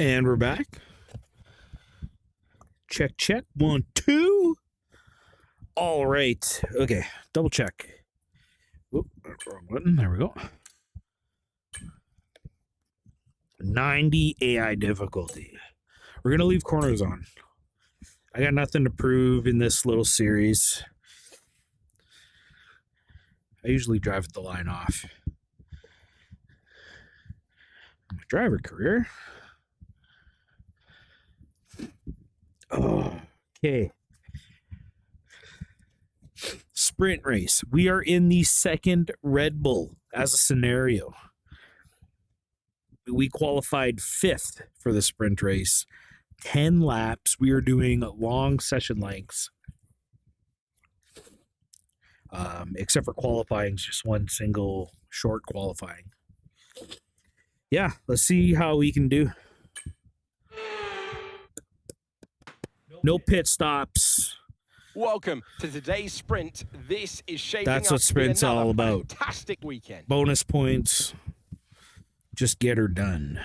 And we're back. Check, check. 1, 2. All right. Okay. Double check. Whoop, wrong button. There we go. 90 AI difficulty. We're going to leave corners on. I got nothing to prove in this little series. I usually drive the line off. My driver career. Oh, okay. Sprint race. We are in the second Red Bull as a scenario. We qualified 5th for the sprint race. 10 laps. We are doing long session lengths. Except for qualifying, just one single short qualifying. Yeah, let's see how we can do. No pit stops.
Welcome to today's sprint. This is shaping
That's
up
what
to be
sprint's
another
all about.
fantastic weekend.
Bonus points. Just get her done.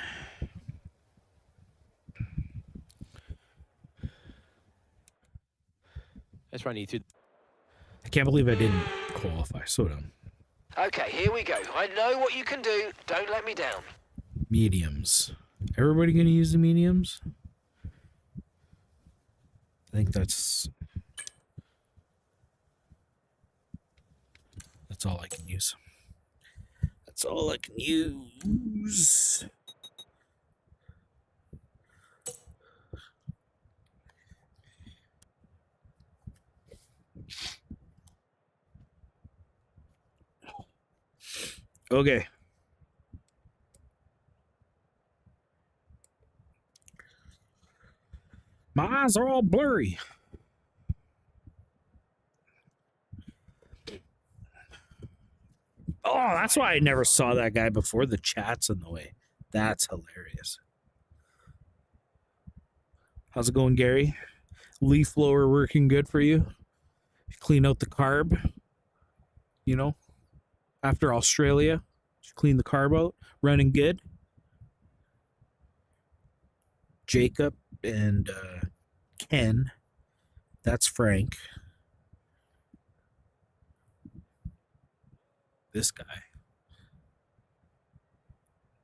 Let's run you through.
I can't believe I didn't qualify. So dumb.
Okay, here we go. I know what you can do. Don't let me down.
Mediums. Everybody gonna use the mediums? I think that's all I can use. That's all I can use. Okay. My eyes are all blurry. Oh, that's why I never saw that guy before. The chat's in the way. That's hilarious. How's it going, Gary? Leaf blower working good for you? Clean out the carb, you know, after Australia. Clean the carb out. Running good. Jacob and Ken. That's Frank. This guy.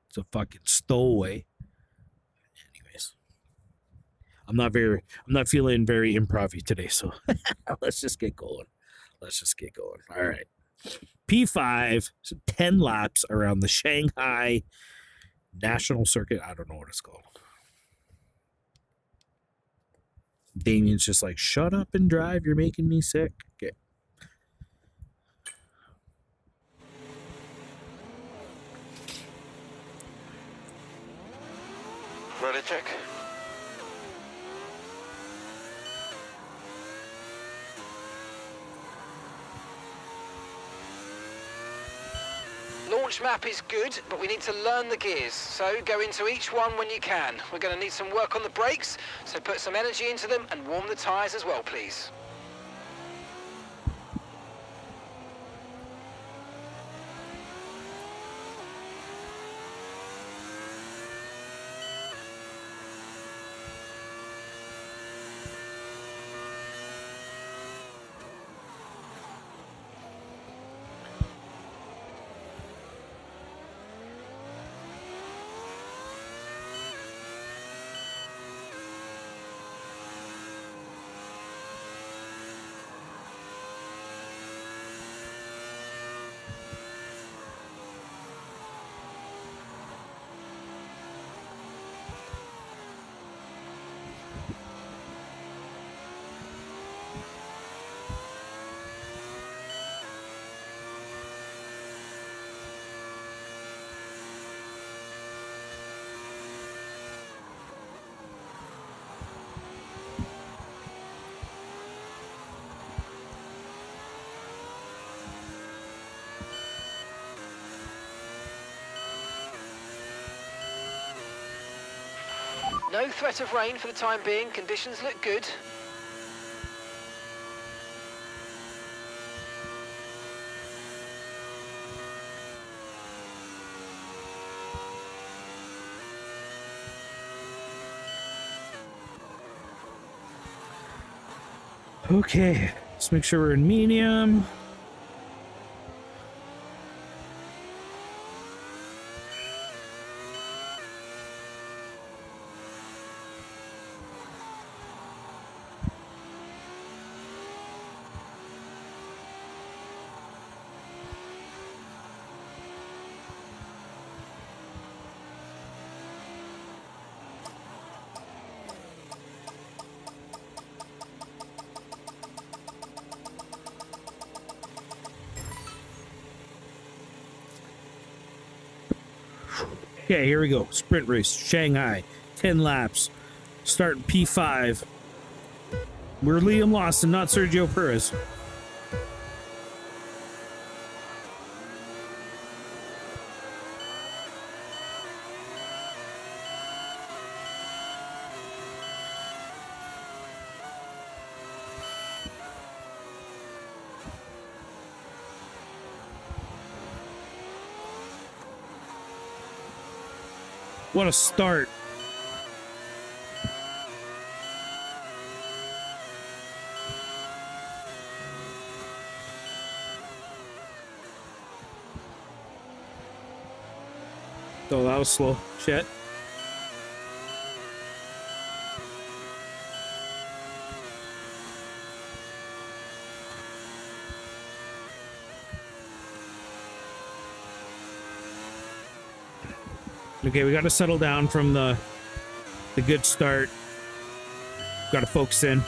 It's a fucking stowaway. Anyways. I'm not feeling very improv-y today, so let's just get going. All right. P5, so 10 laps around the Shanghai National Circuit. I don't know what it's called. Damien's just like, shut up and drive. You're making me sick. Okay.
Rudder check. Launch map is good, but we need to learn the gears. So go into each one when you can. We're going to need some work on the brakes, so put some energy into them and warm the tyres as well, please. No threat of rain for the time being. Conditions look good.
Okay, let's make sure we're in medium. Okay, here we go. Sprint race, Shanghai, 10 laps. Starting P5. We're Liam Lawson, not Sergio Perez. What a start. Oh, that was slow. Shit. Okay, we got to settle down from the good start. Got to focus in.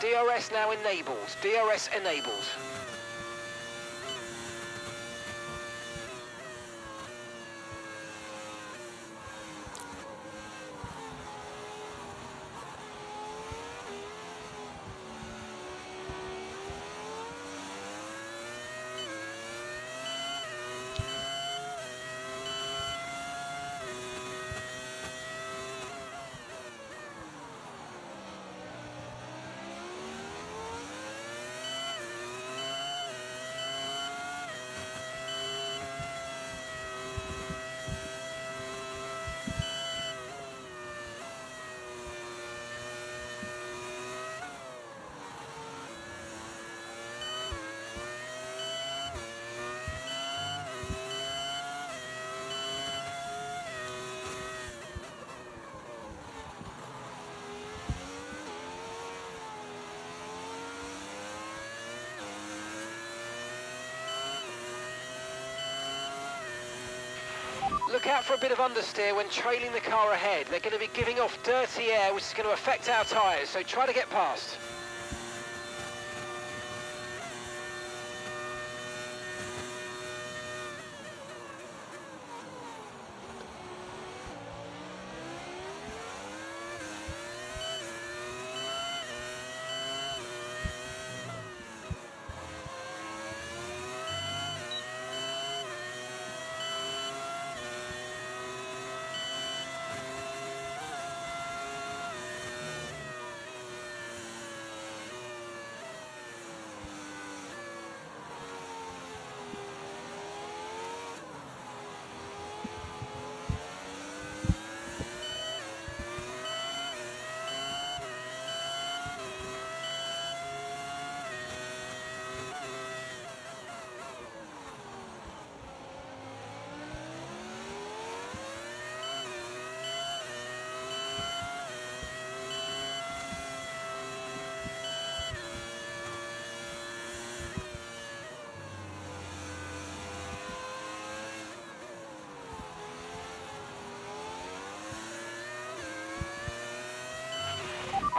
DRS now enabled. DRS enabled. Look out for a bit of understeer when trailing the car ahead. They're going to be giving off dirty air, which is going to affect our tyres, so try to get past.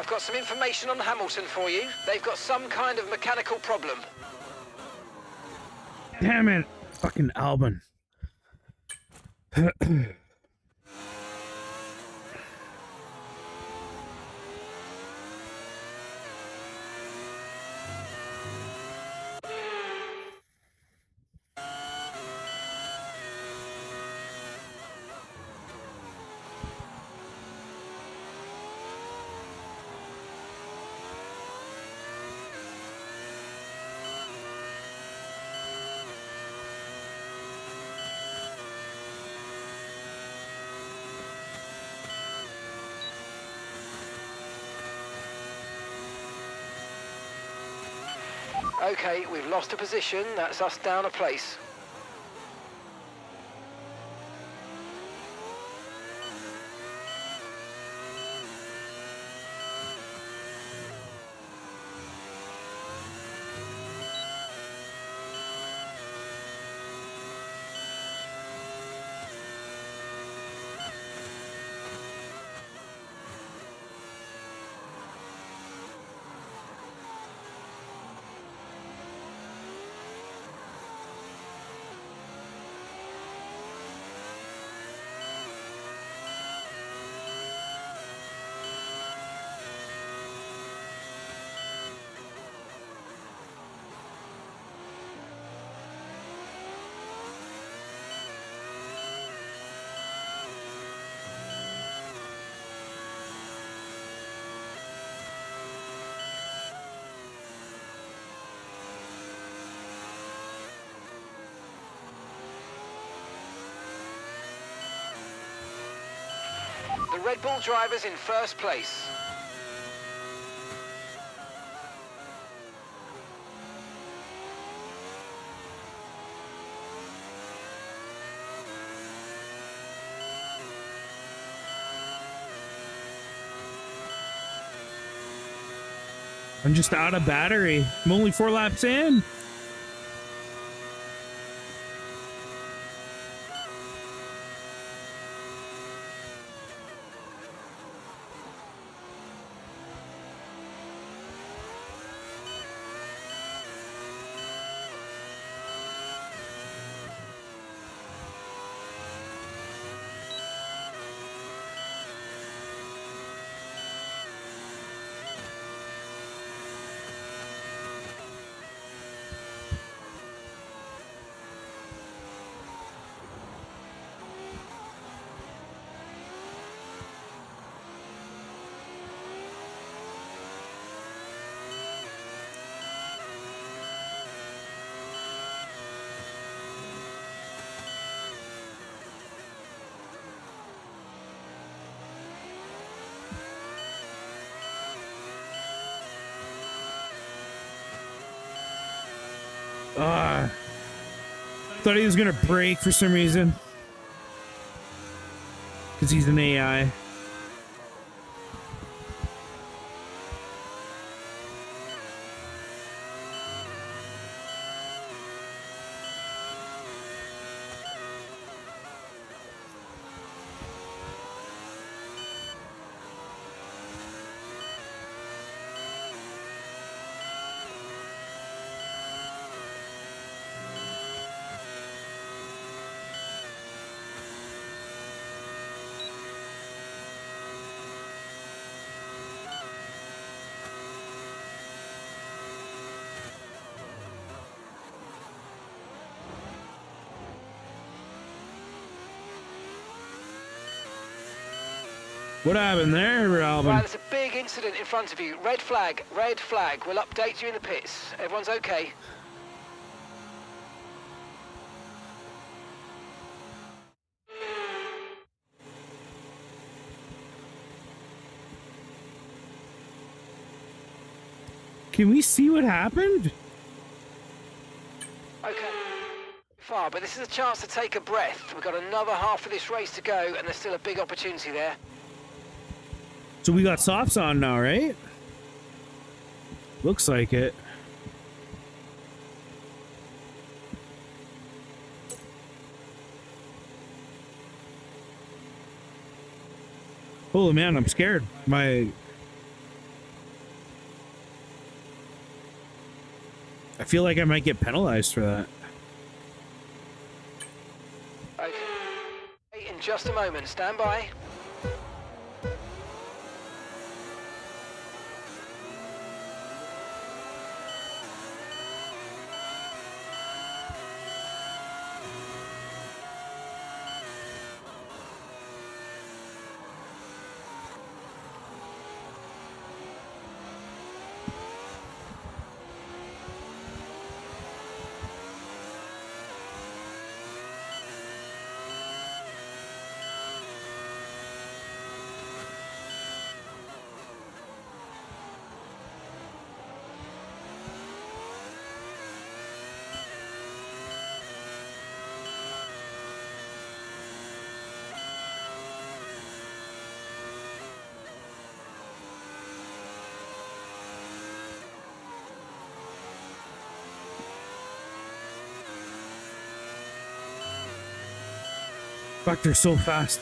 I've got some information on Hamilton for you. They've got some kind of mechanical problem.
Damn it. Fucking Albon.
Okay, we've lost a position. That's us down a place. The Red Bull driver's in first place.
I'm just out of battery. I'm only 4 laps in. Thought he was gonna break for some reason. Because he's an AI. What happened there, Alvin?
Right, there's a big incident in front of you. Red flag, red flag. We'll update you in the pits. Everyone's okay?
Can we see what happened?
Okay. Far, but this is a chance to take a breath. We've got another half of this race to go, and there's still a big opportunity there.
So we got softs on now, right? Looks like it. Holy man, I'm scared. My I feel like I might get penalized for that.
Okay. In just a moment. Stand by.
Fuck, they're so fast.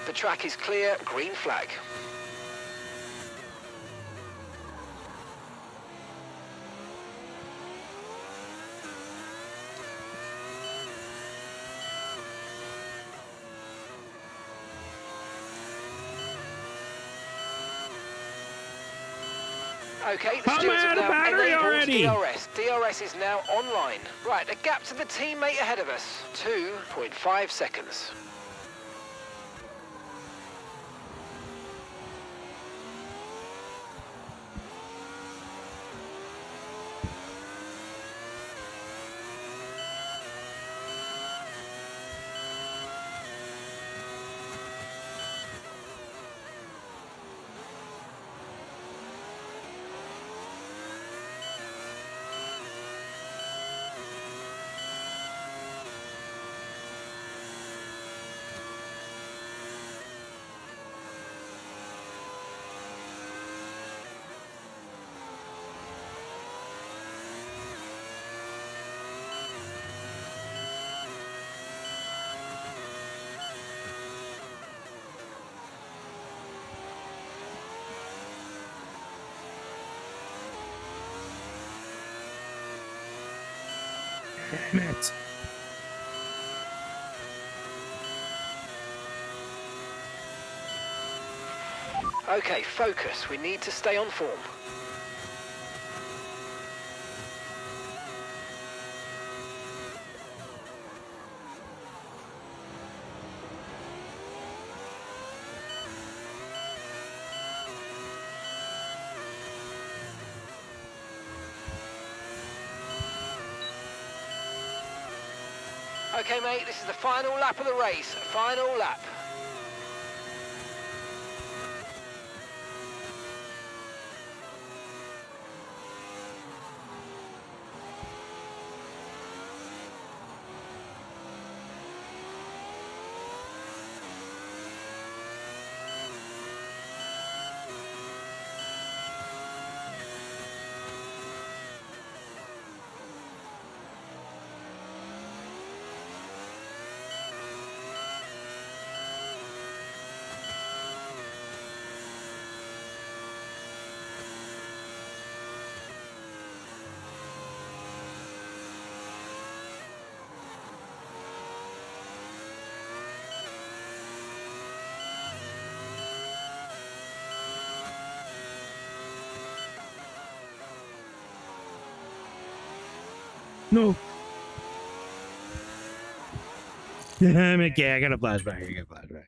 The track is clear. Green flag. Okay, the
I'm
stewards
out
have
of
now
battery
enabled
already.
DRS. DRS is now online. Right, the gap to the teammate ahead of us, 2.5 seconds.
Damn it.
Okay, focus. We need to stay on form. Okay, mate, this is the final lap of the race. Final lap.
No. Damn it, yeah, I got a flashback. I got a flashback.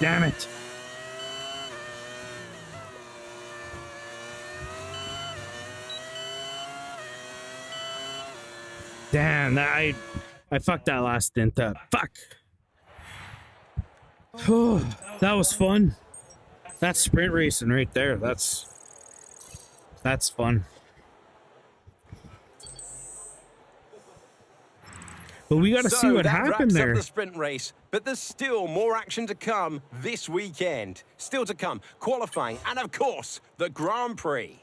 Damn it. Damn, I fucked that last stint up. Fuck. That was fun. That's sprint racing right there. That's fun. But we got to see what happened
wraps
there.
up the sprint race, but there's still more action to come this weekend. Still to come, qualifying, and of course, the Grand Prix.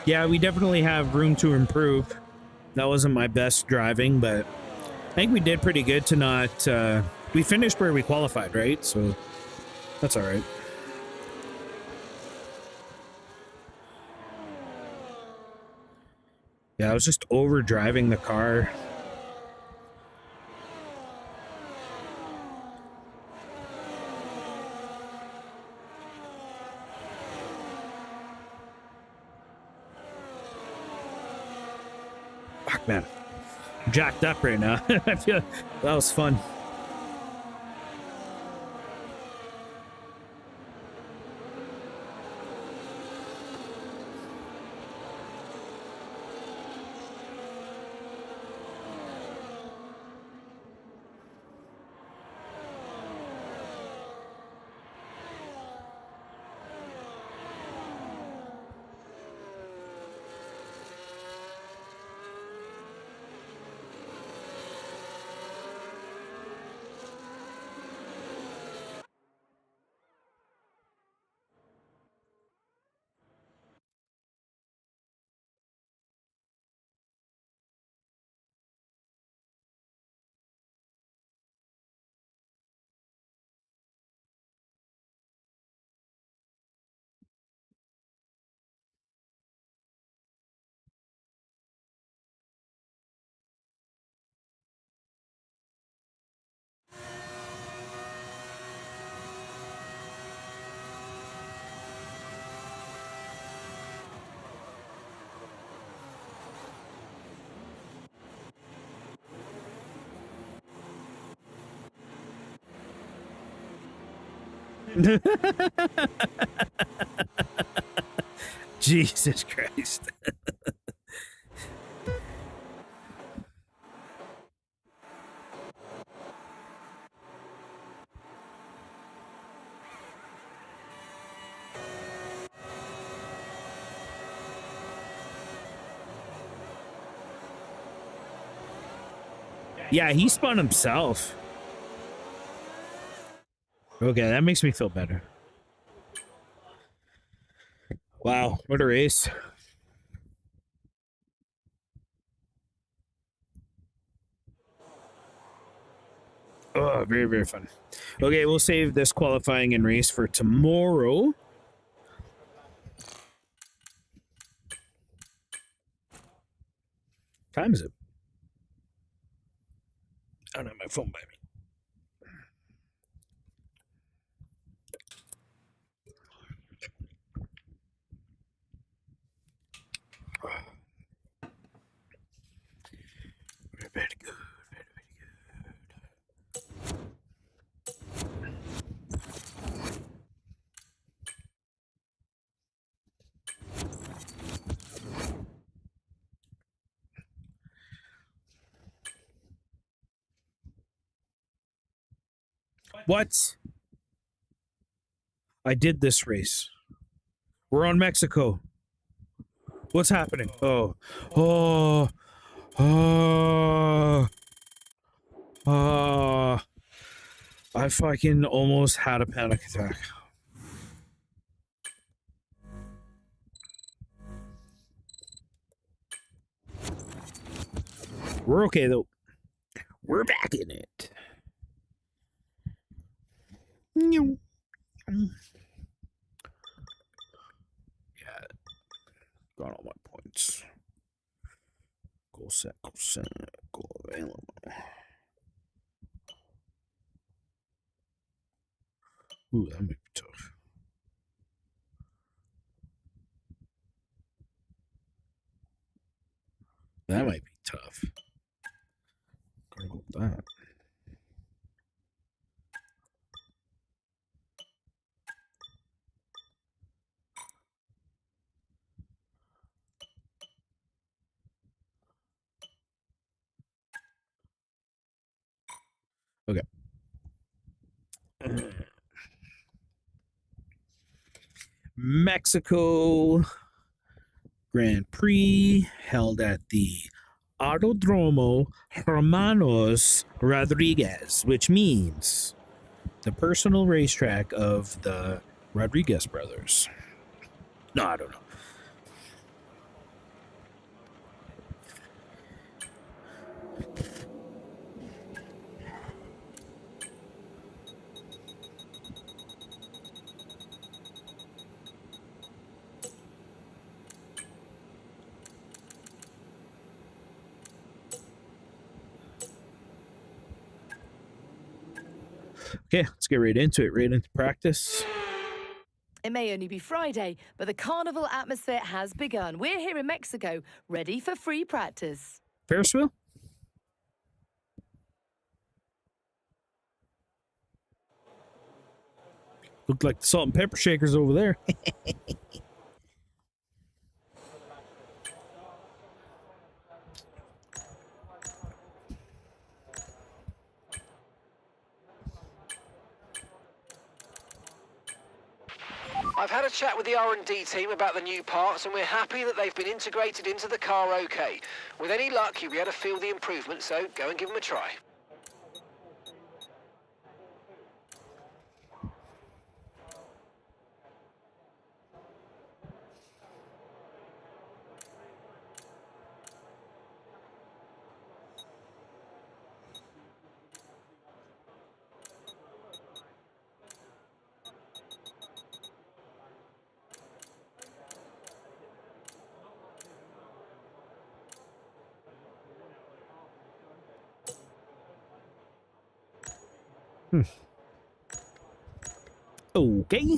Yeah, we definitely have room to improve. That wasn't my best driving, but I think we did pretty good to not... we finished where we qualified, right? So that's all right. Yeah, I was just over driving the car. Fuck, man. I'm jacked up right now. I feel that was fun. Jesus Christ. Yeah, he spun himself. Okay, that makes me feel better. Wow, what a race. Oh, very, very fun. Okay, we'll save this qualifying and race for tomorrow. Time is it? I don't have my phone by me. Very good. Very, very good. What? I did this race. We're on Mexico. What's happening? Oh. Oh. Oh. Oh. I fucking almost had a panic attack. We're okay, though. We're back in it. Yeah. Got all my points. set, available. Ooh, that might be tough. That might be tough. Gotta go with that. Okay. Mexico Grand Prix held at the Autodromo Hermanos Rodriguez, which means the personal racetrack of the Rodriguez brothers. No, I don't know. Okay, let's get right into it, right into practice.
It may only be Friday, but the carnival atmosphere has begun. We're here in Mexico, ready for free practice.
Ferris wheel? Looked like the salt and pepper shakers over there.
I've had a chat with the R&D team about the new parts, and we're happy that they've been integrated into the car okay. With any luck, you'll be able to feel the improvement, so go and give them a try.
Okay.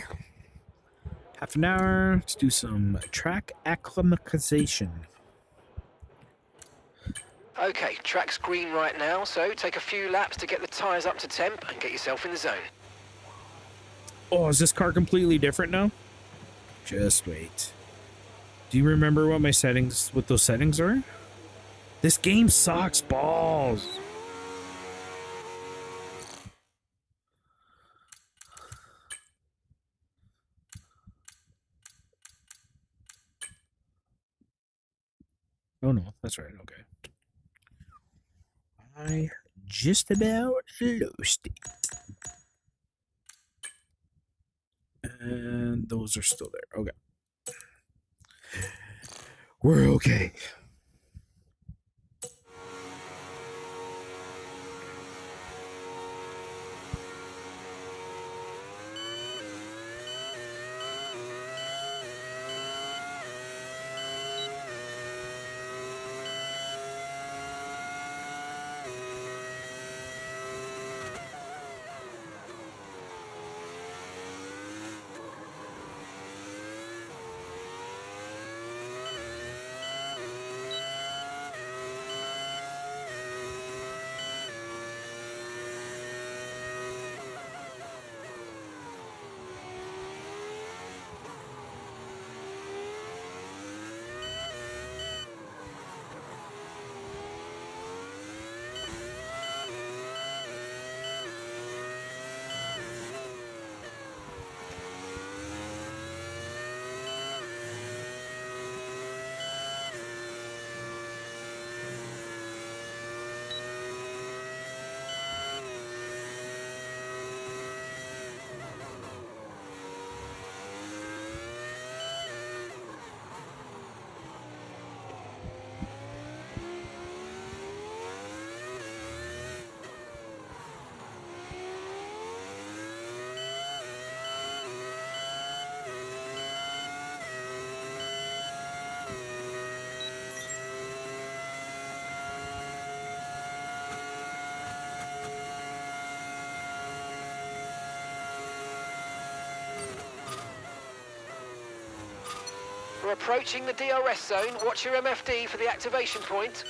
Half an hour. Let's do some track acclimatization.
Okay, track's green right now, so take a few laps to get the tyres up to temp and get yourself in the zone.
Oh, is this car completely different now? Just wait. Do you remember what those settings are? This game sucks balls. Oh no, that's right, okay. I just about lost it. And those are still there. Okay. We're okay.
You're approaching the DRS zone. Watch your MFD for the activation point.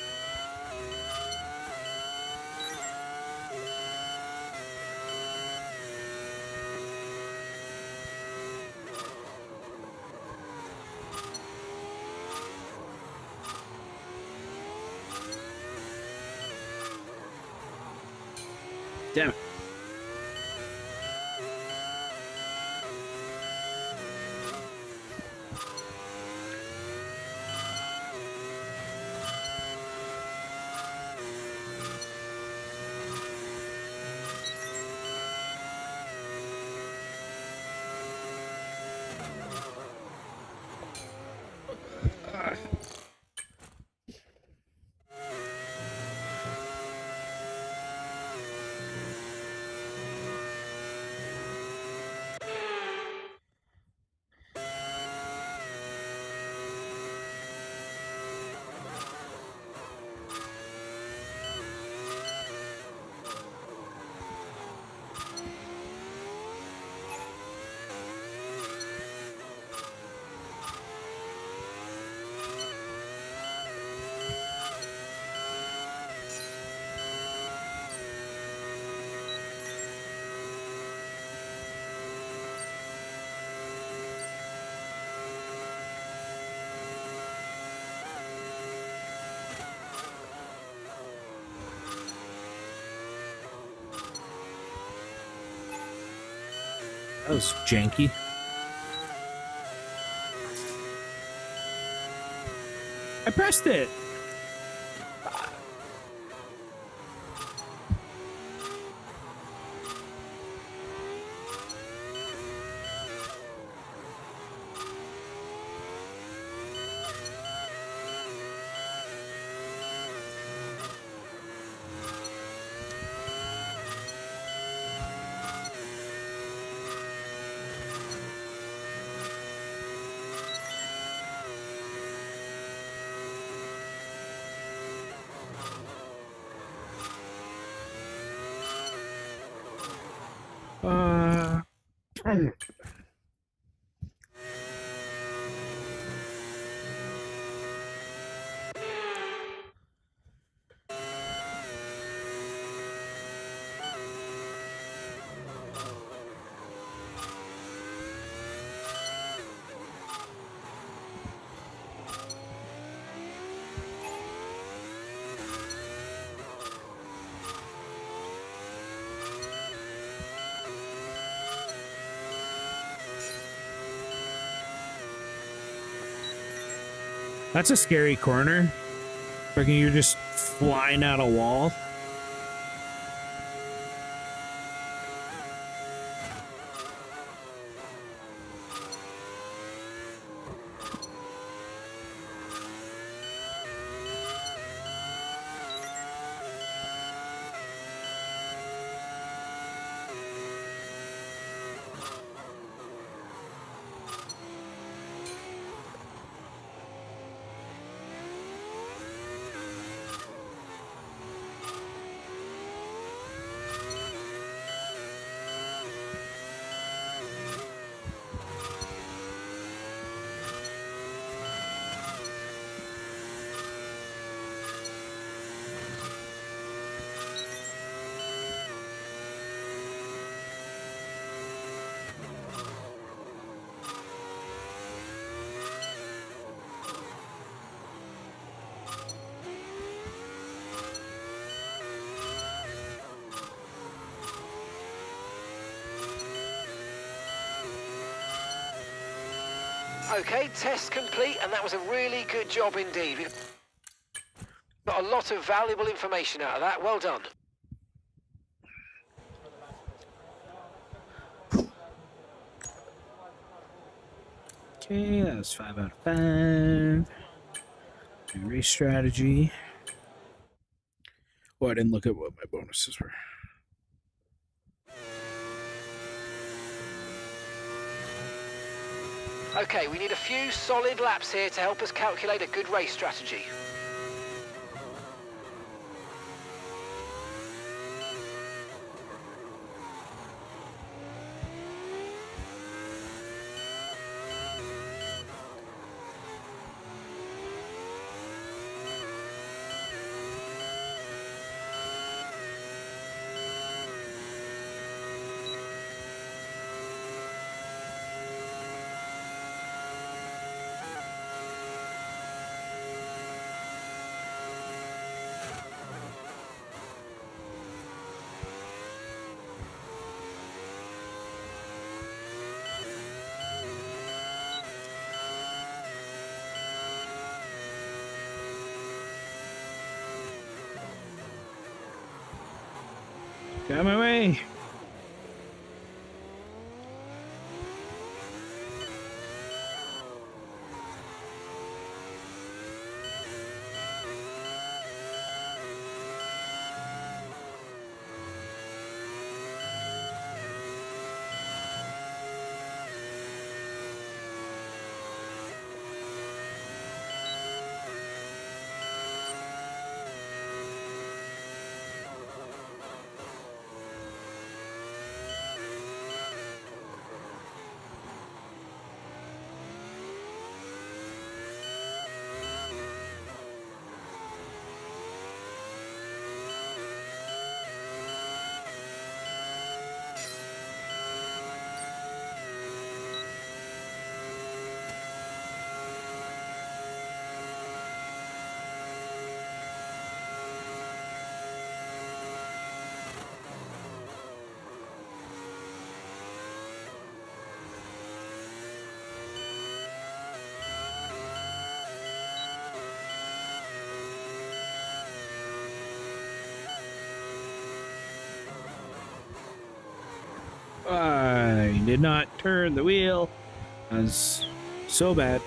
Damn it. That was janky. I pressed it. That's a scary corner. Freaking, you're just flying out a wall.
Okay, test complete, and that was a really good job indeed. We've got a lot of valuable information out of that. Well done.
Okay, that was 5 out of 5. Do race strategy. Oh, I didn't look at what my bonuses were.
Okay, we need a few solid laps here to help us calculate a good race strategy.
Get out of my way. I did not turn the wheel. That's so bad.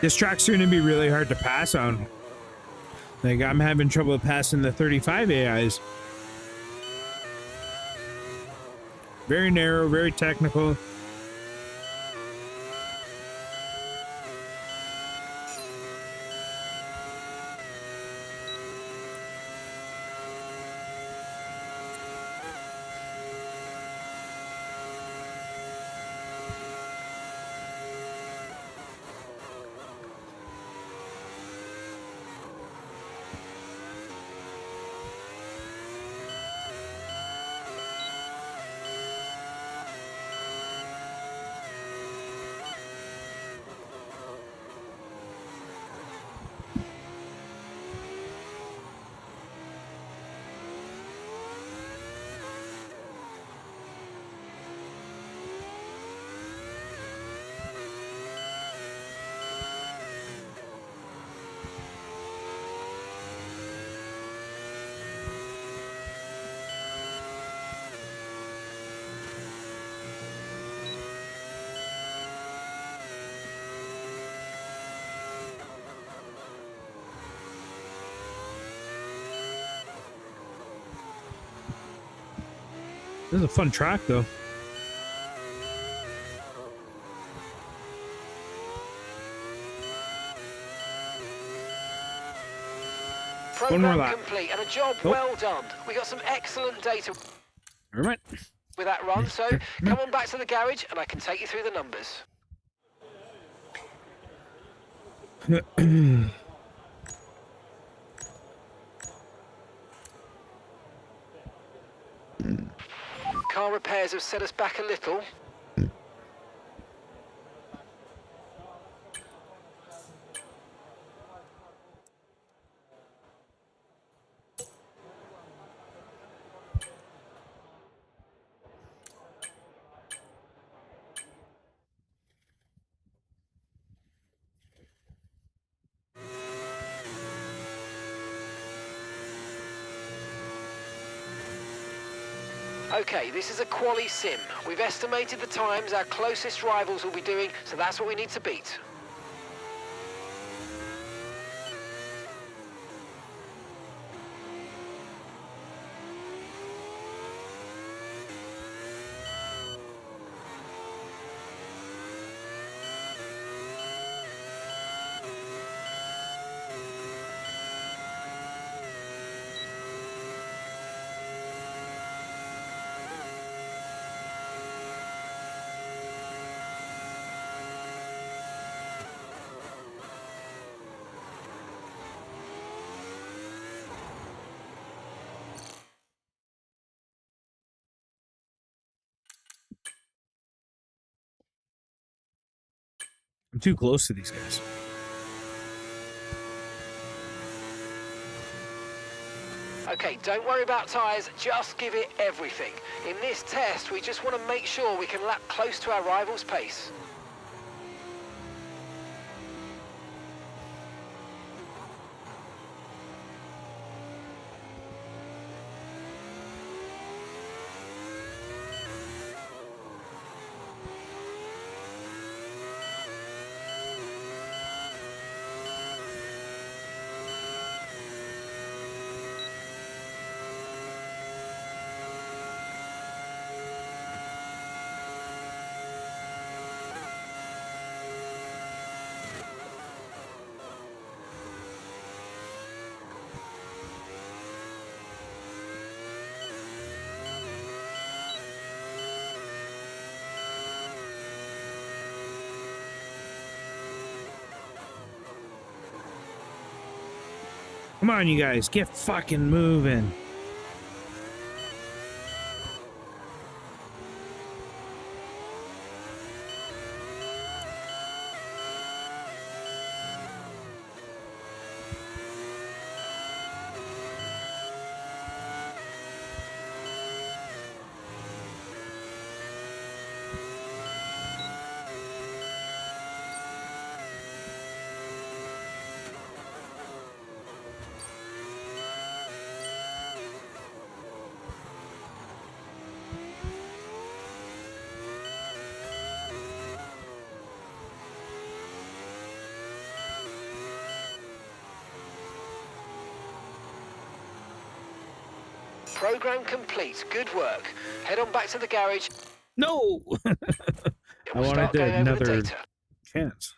This track's going to be really hard to pass on. Like, I'm having trouble passing the 35 AIs. Very narrow, very technical. This is a fun track, though. One more
Program
lap.
complete and a job well done. We got some excellent data
Never mind.
with that run, so come on back to the garage and I can take you through the numbers. Car repairs have set us back a little. Okay, this is a quali sim. We've estimated the times our closest rivals will be doing, so that's what we need to beat.
I'm too close to these guys.
Okay, don't worry about tyres, just give it everything. In this test, we just want to make sure we can lap close to our rival's pace.
Come on, you guys, get fucking moving.
Program complete, good work. Head on back to the garage.
No! I
We'll
wanted
start going over the
another
data.
chance.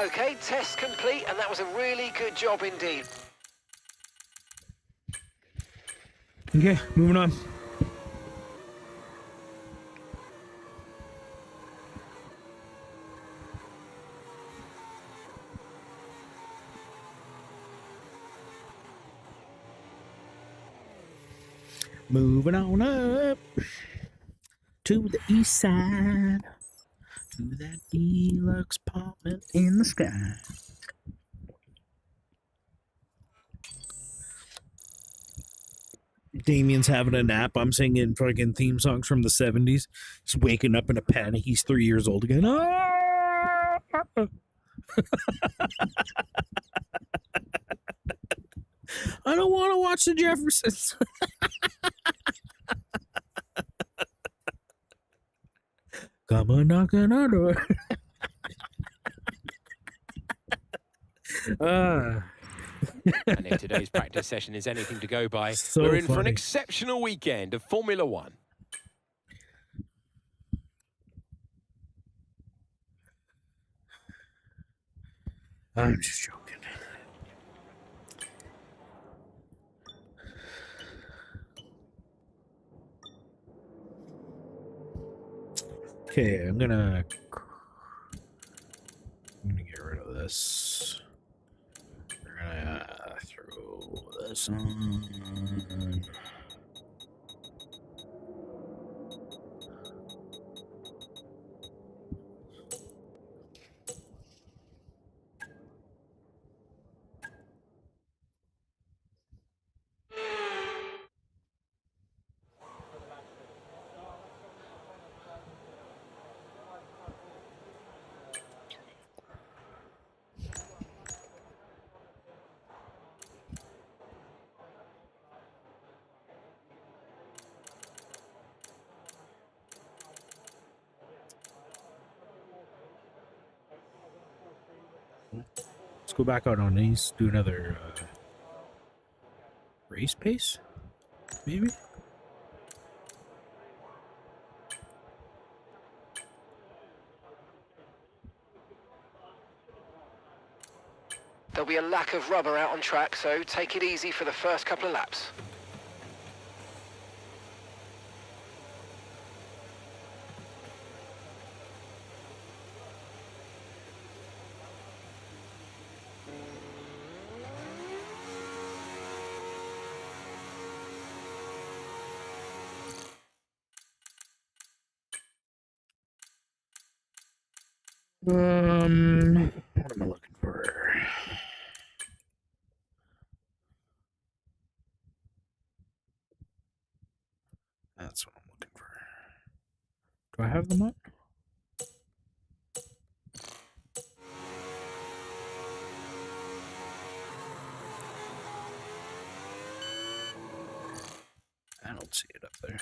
Okay, test complete, and that was a really good job indeed.
Okay, moving on. Moving on up to the east side, to that deluxe apartment in the sky. Damien's having a nap. I'm singing fucking theme songs from the 70s. He's waking up in a panic. He's 3 years old again. Ah! I don't want to watch the Jeffersons. Come on, knock on our door.
And if today's practice session is anything to go by,
So
we're in for an
funny.
exceptional weekend of Formula One.
I'm just joking. Okay, I'm gonna get rid of this. We're gonna throw this on. Let's go back out on these. Do another race pace, maybe.
There'll be a lack of rubber out on track, so take it easy for the first couple of laps.
What am I looking for? That's what I'm looking for. Do I have them up? I don't see it up there.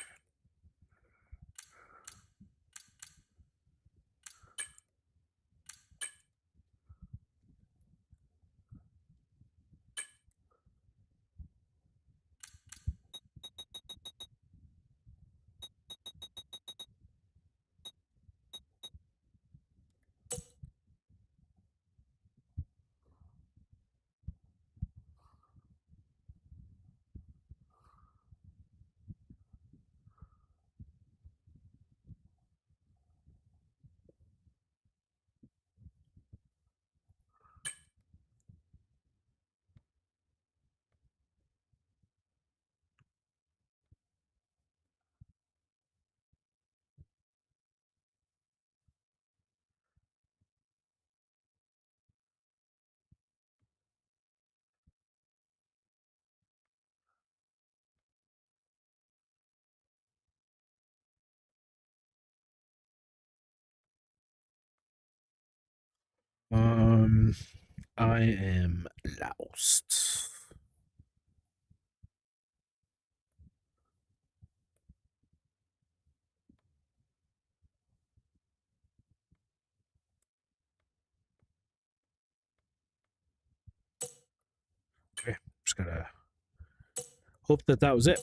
I am lost. Okay, just gotta hope that was it.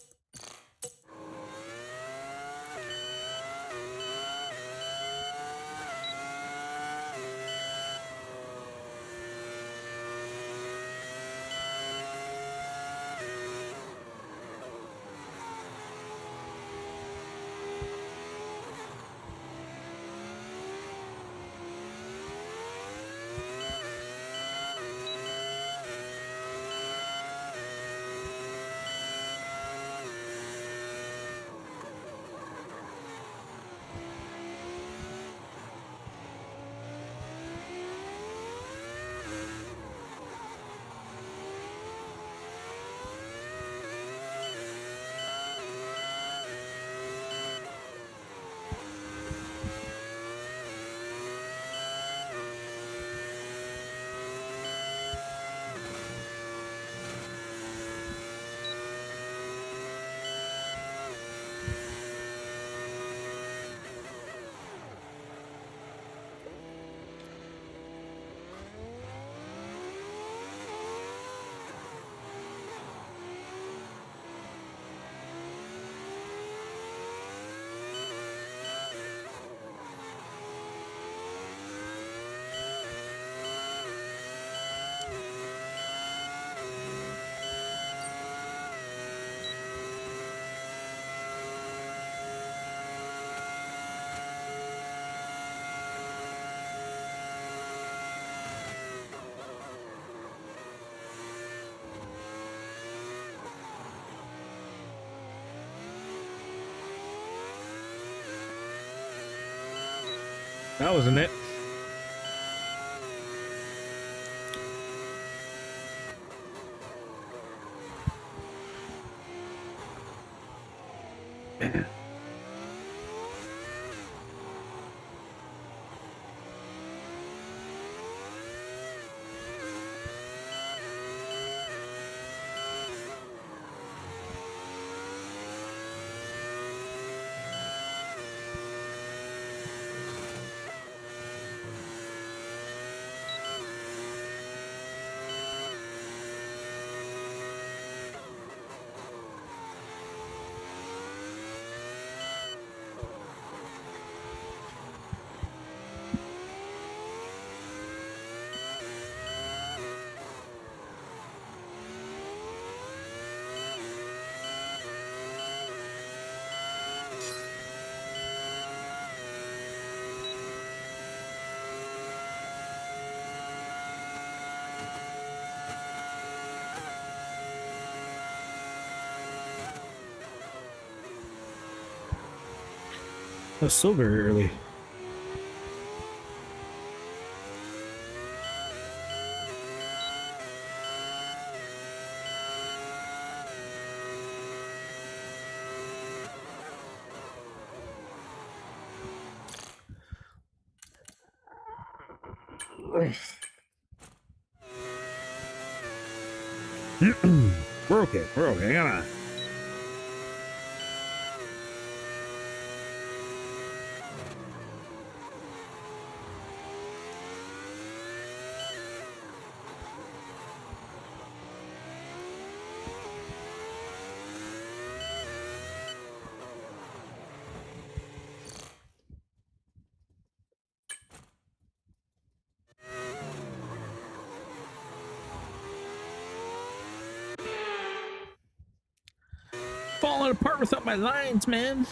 That wasn't it. That's so very early. We're okay. We're okay. Hang on. Falling apart without my lines, man.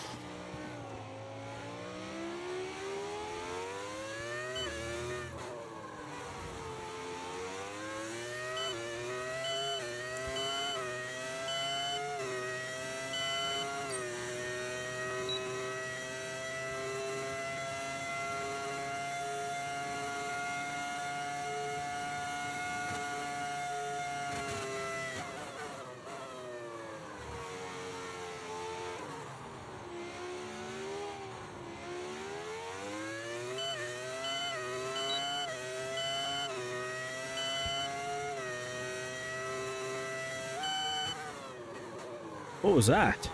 What was that?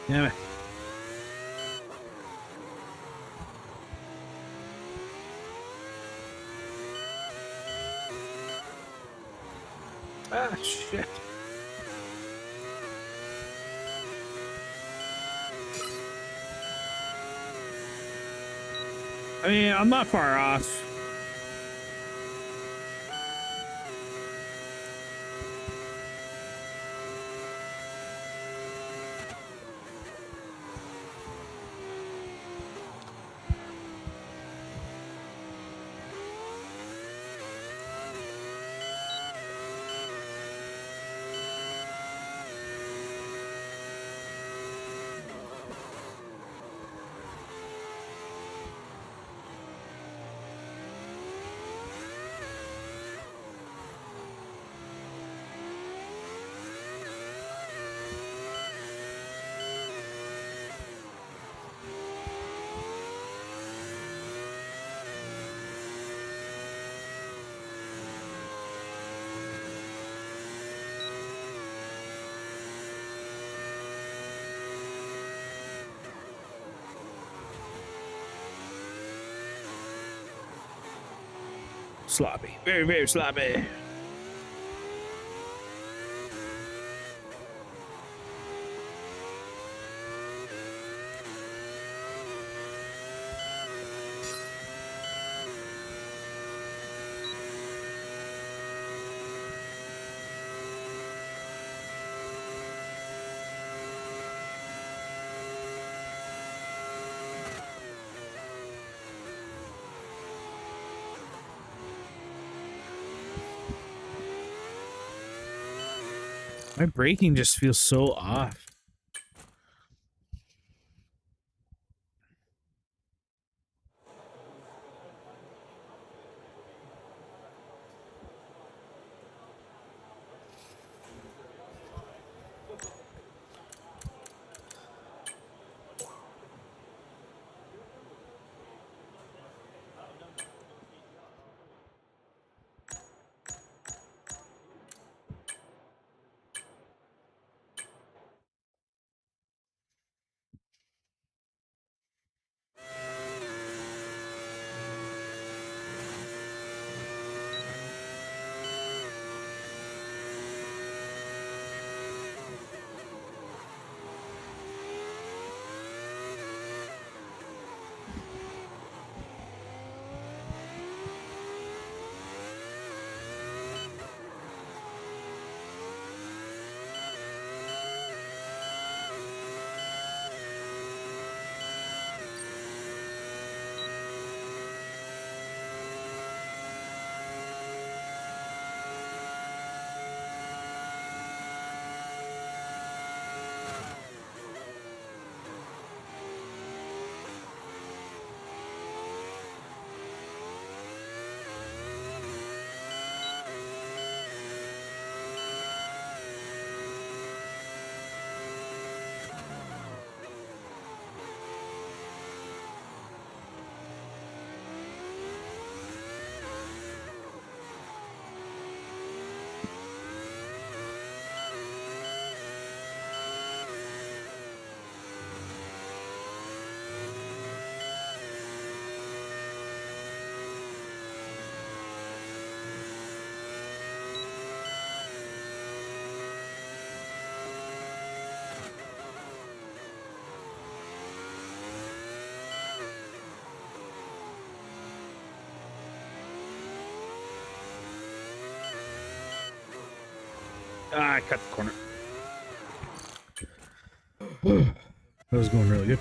Damn it. Ah, shit. I mean, I'm not far off. Sloppy. Very, very sloppy. My braking just feels so off. Ah, I cut the corner. That was going really good.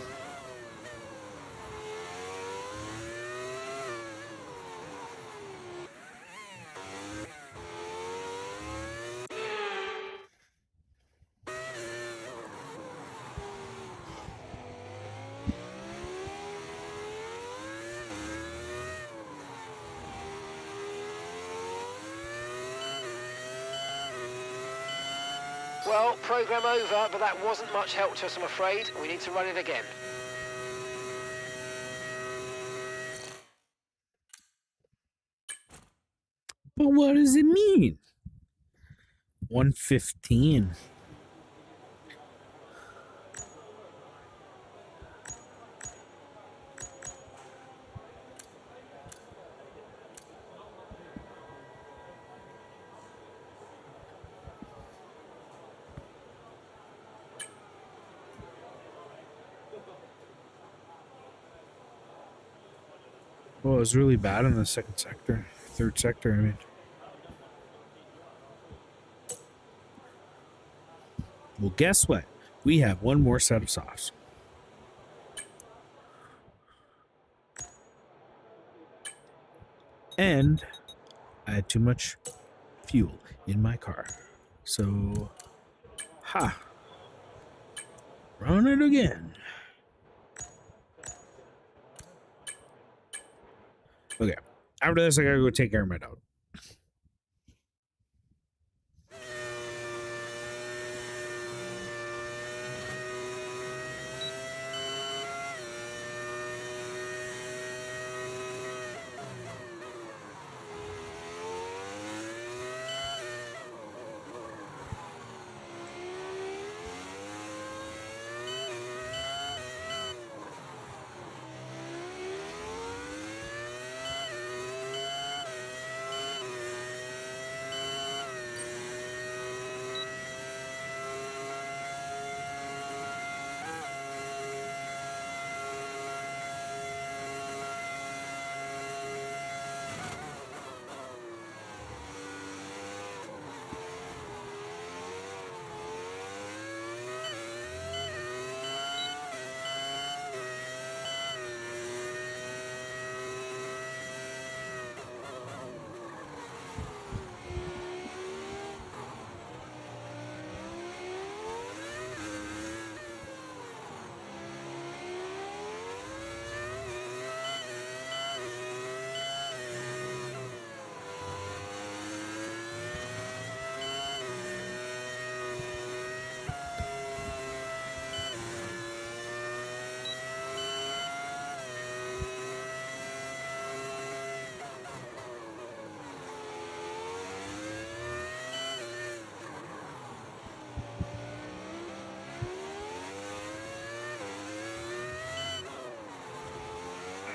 Well, program over, but that wasn't much help to us, I'm afraid. We need to run it again.
But what does it mean? 115. Well, it was really bad in the second sector. Third sector, I mean. Well, guess what? We have one more set of softs. And I had too much fuel in my car. So, run it again. Okay. After this, I gotta go take care of my dog.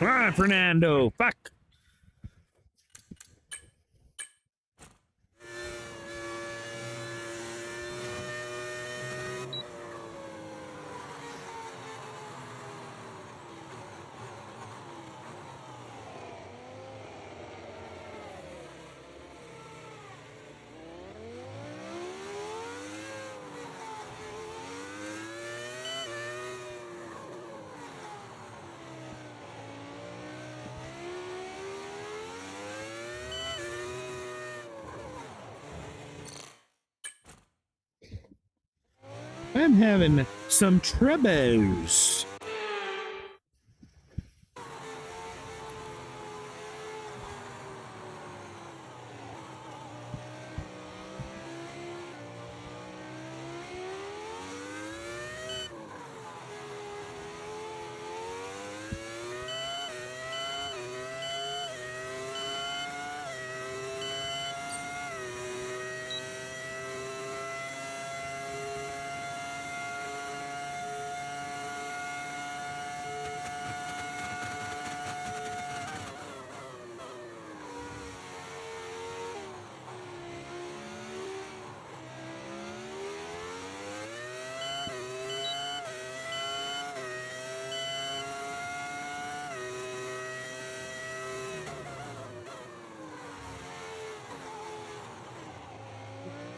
Ah, Fernando. Fuck. I'm having some troubles.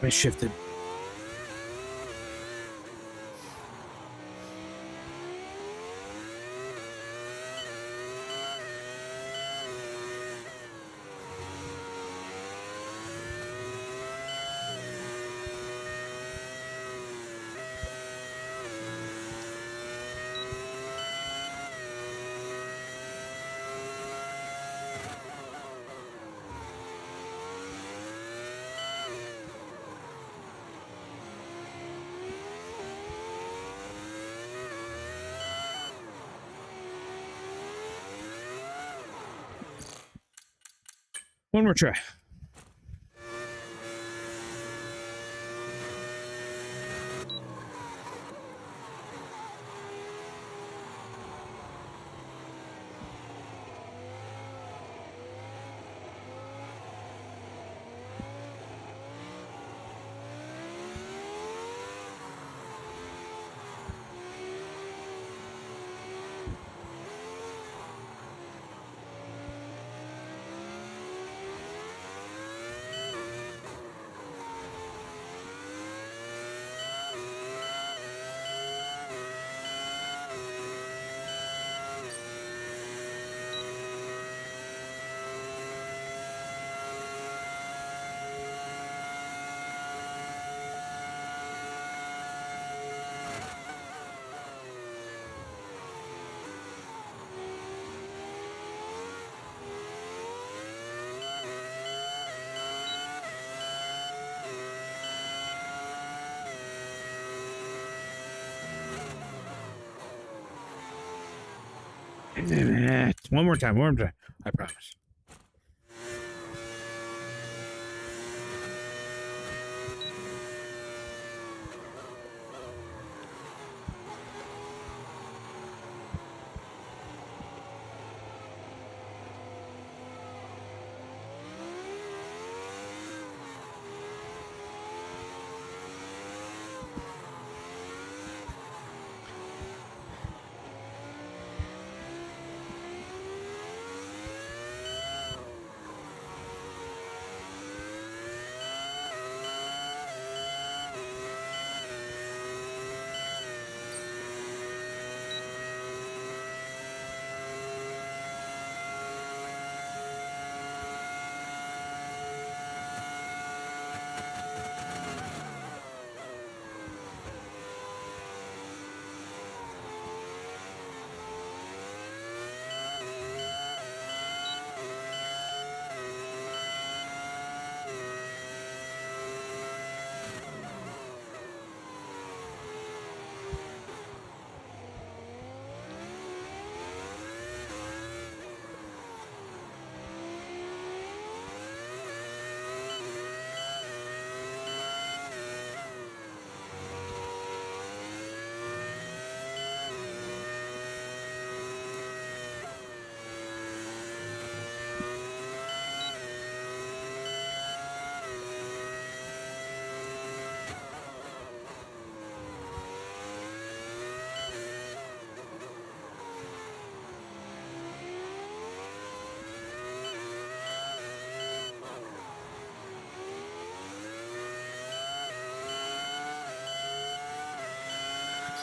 I shifted. One more try. One more time. One more time. I promise.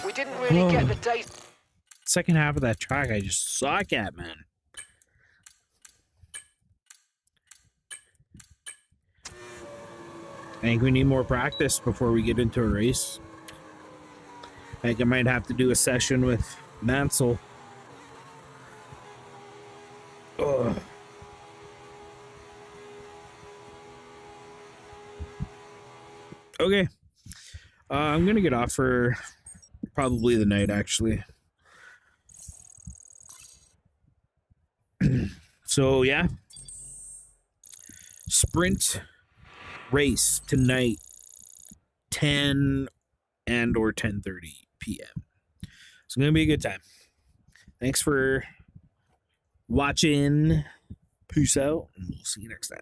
We didn't really get the data.
Second half of that track, I just suck at, man. I think we need more practice before we get into a race. I think I might have to do a session with Mansell. Ugh. Okay. I'm going to get off for probably the night, actually. So, yeah. Sprint race tonight, 10 and or 10:30 p.m. It's going to be a good time. Thanks for watching. Peace out, and we'll see you next time.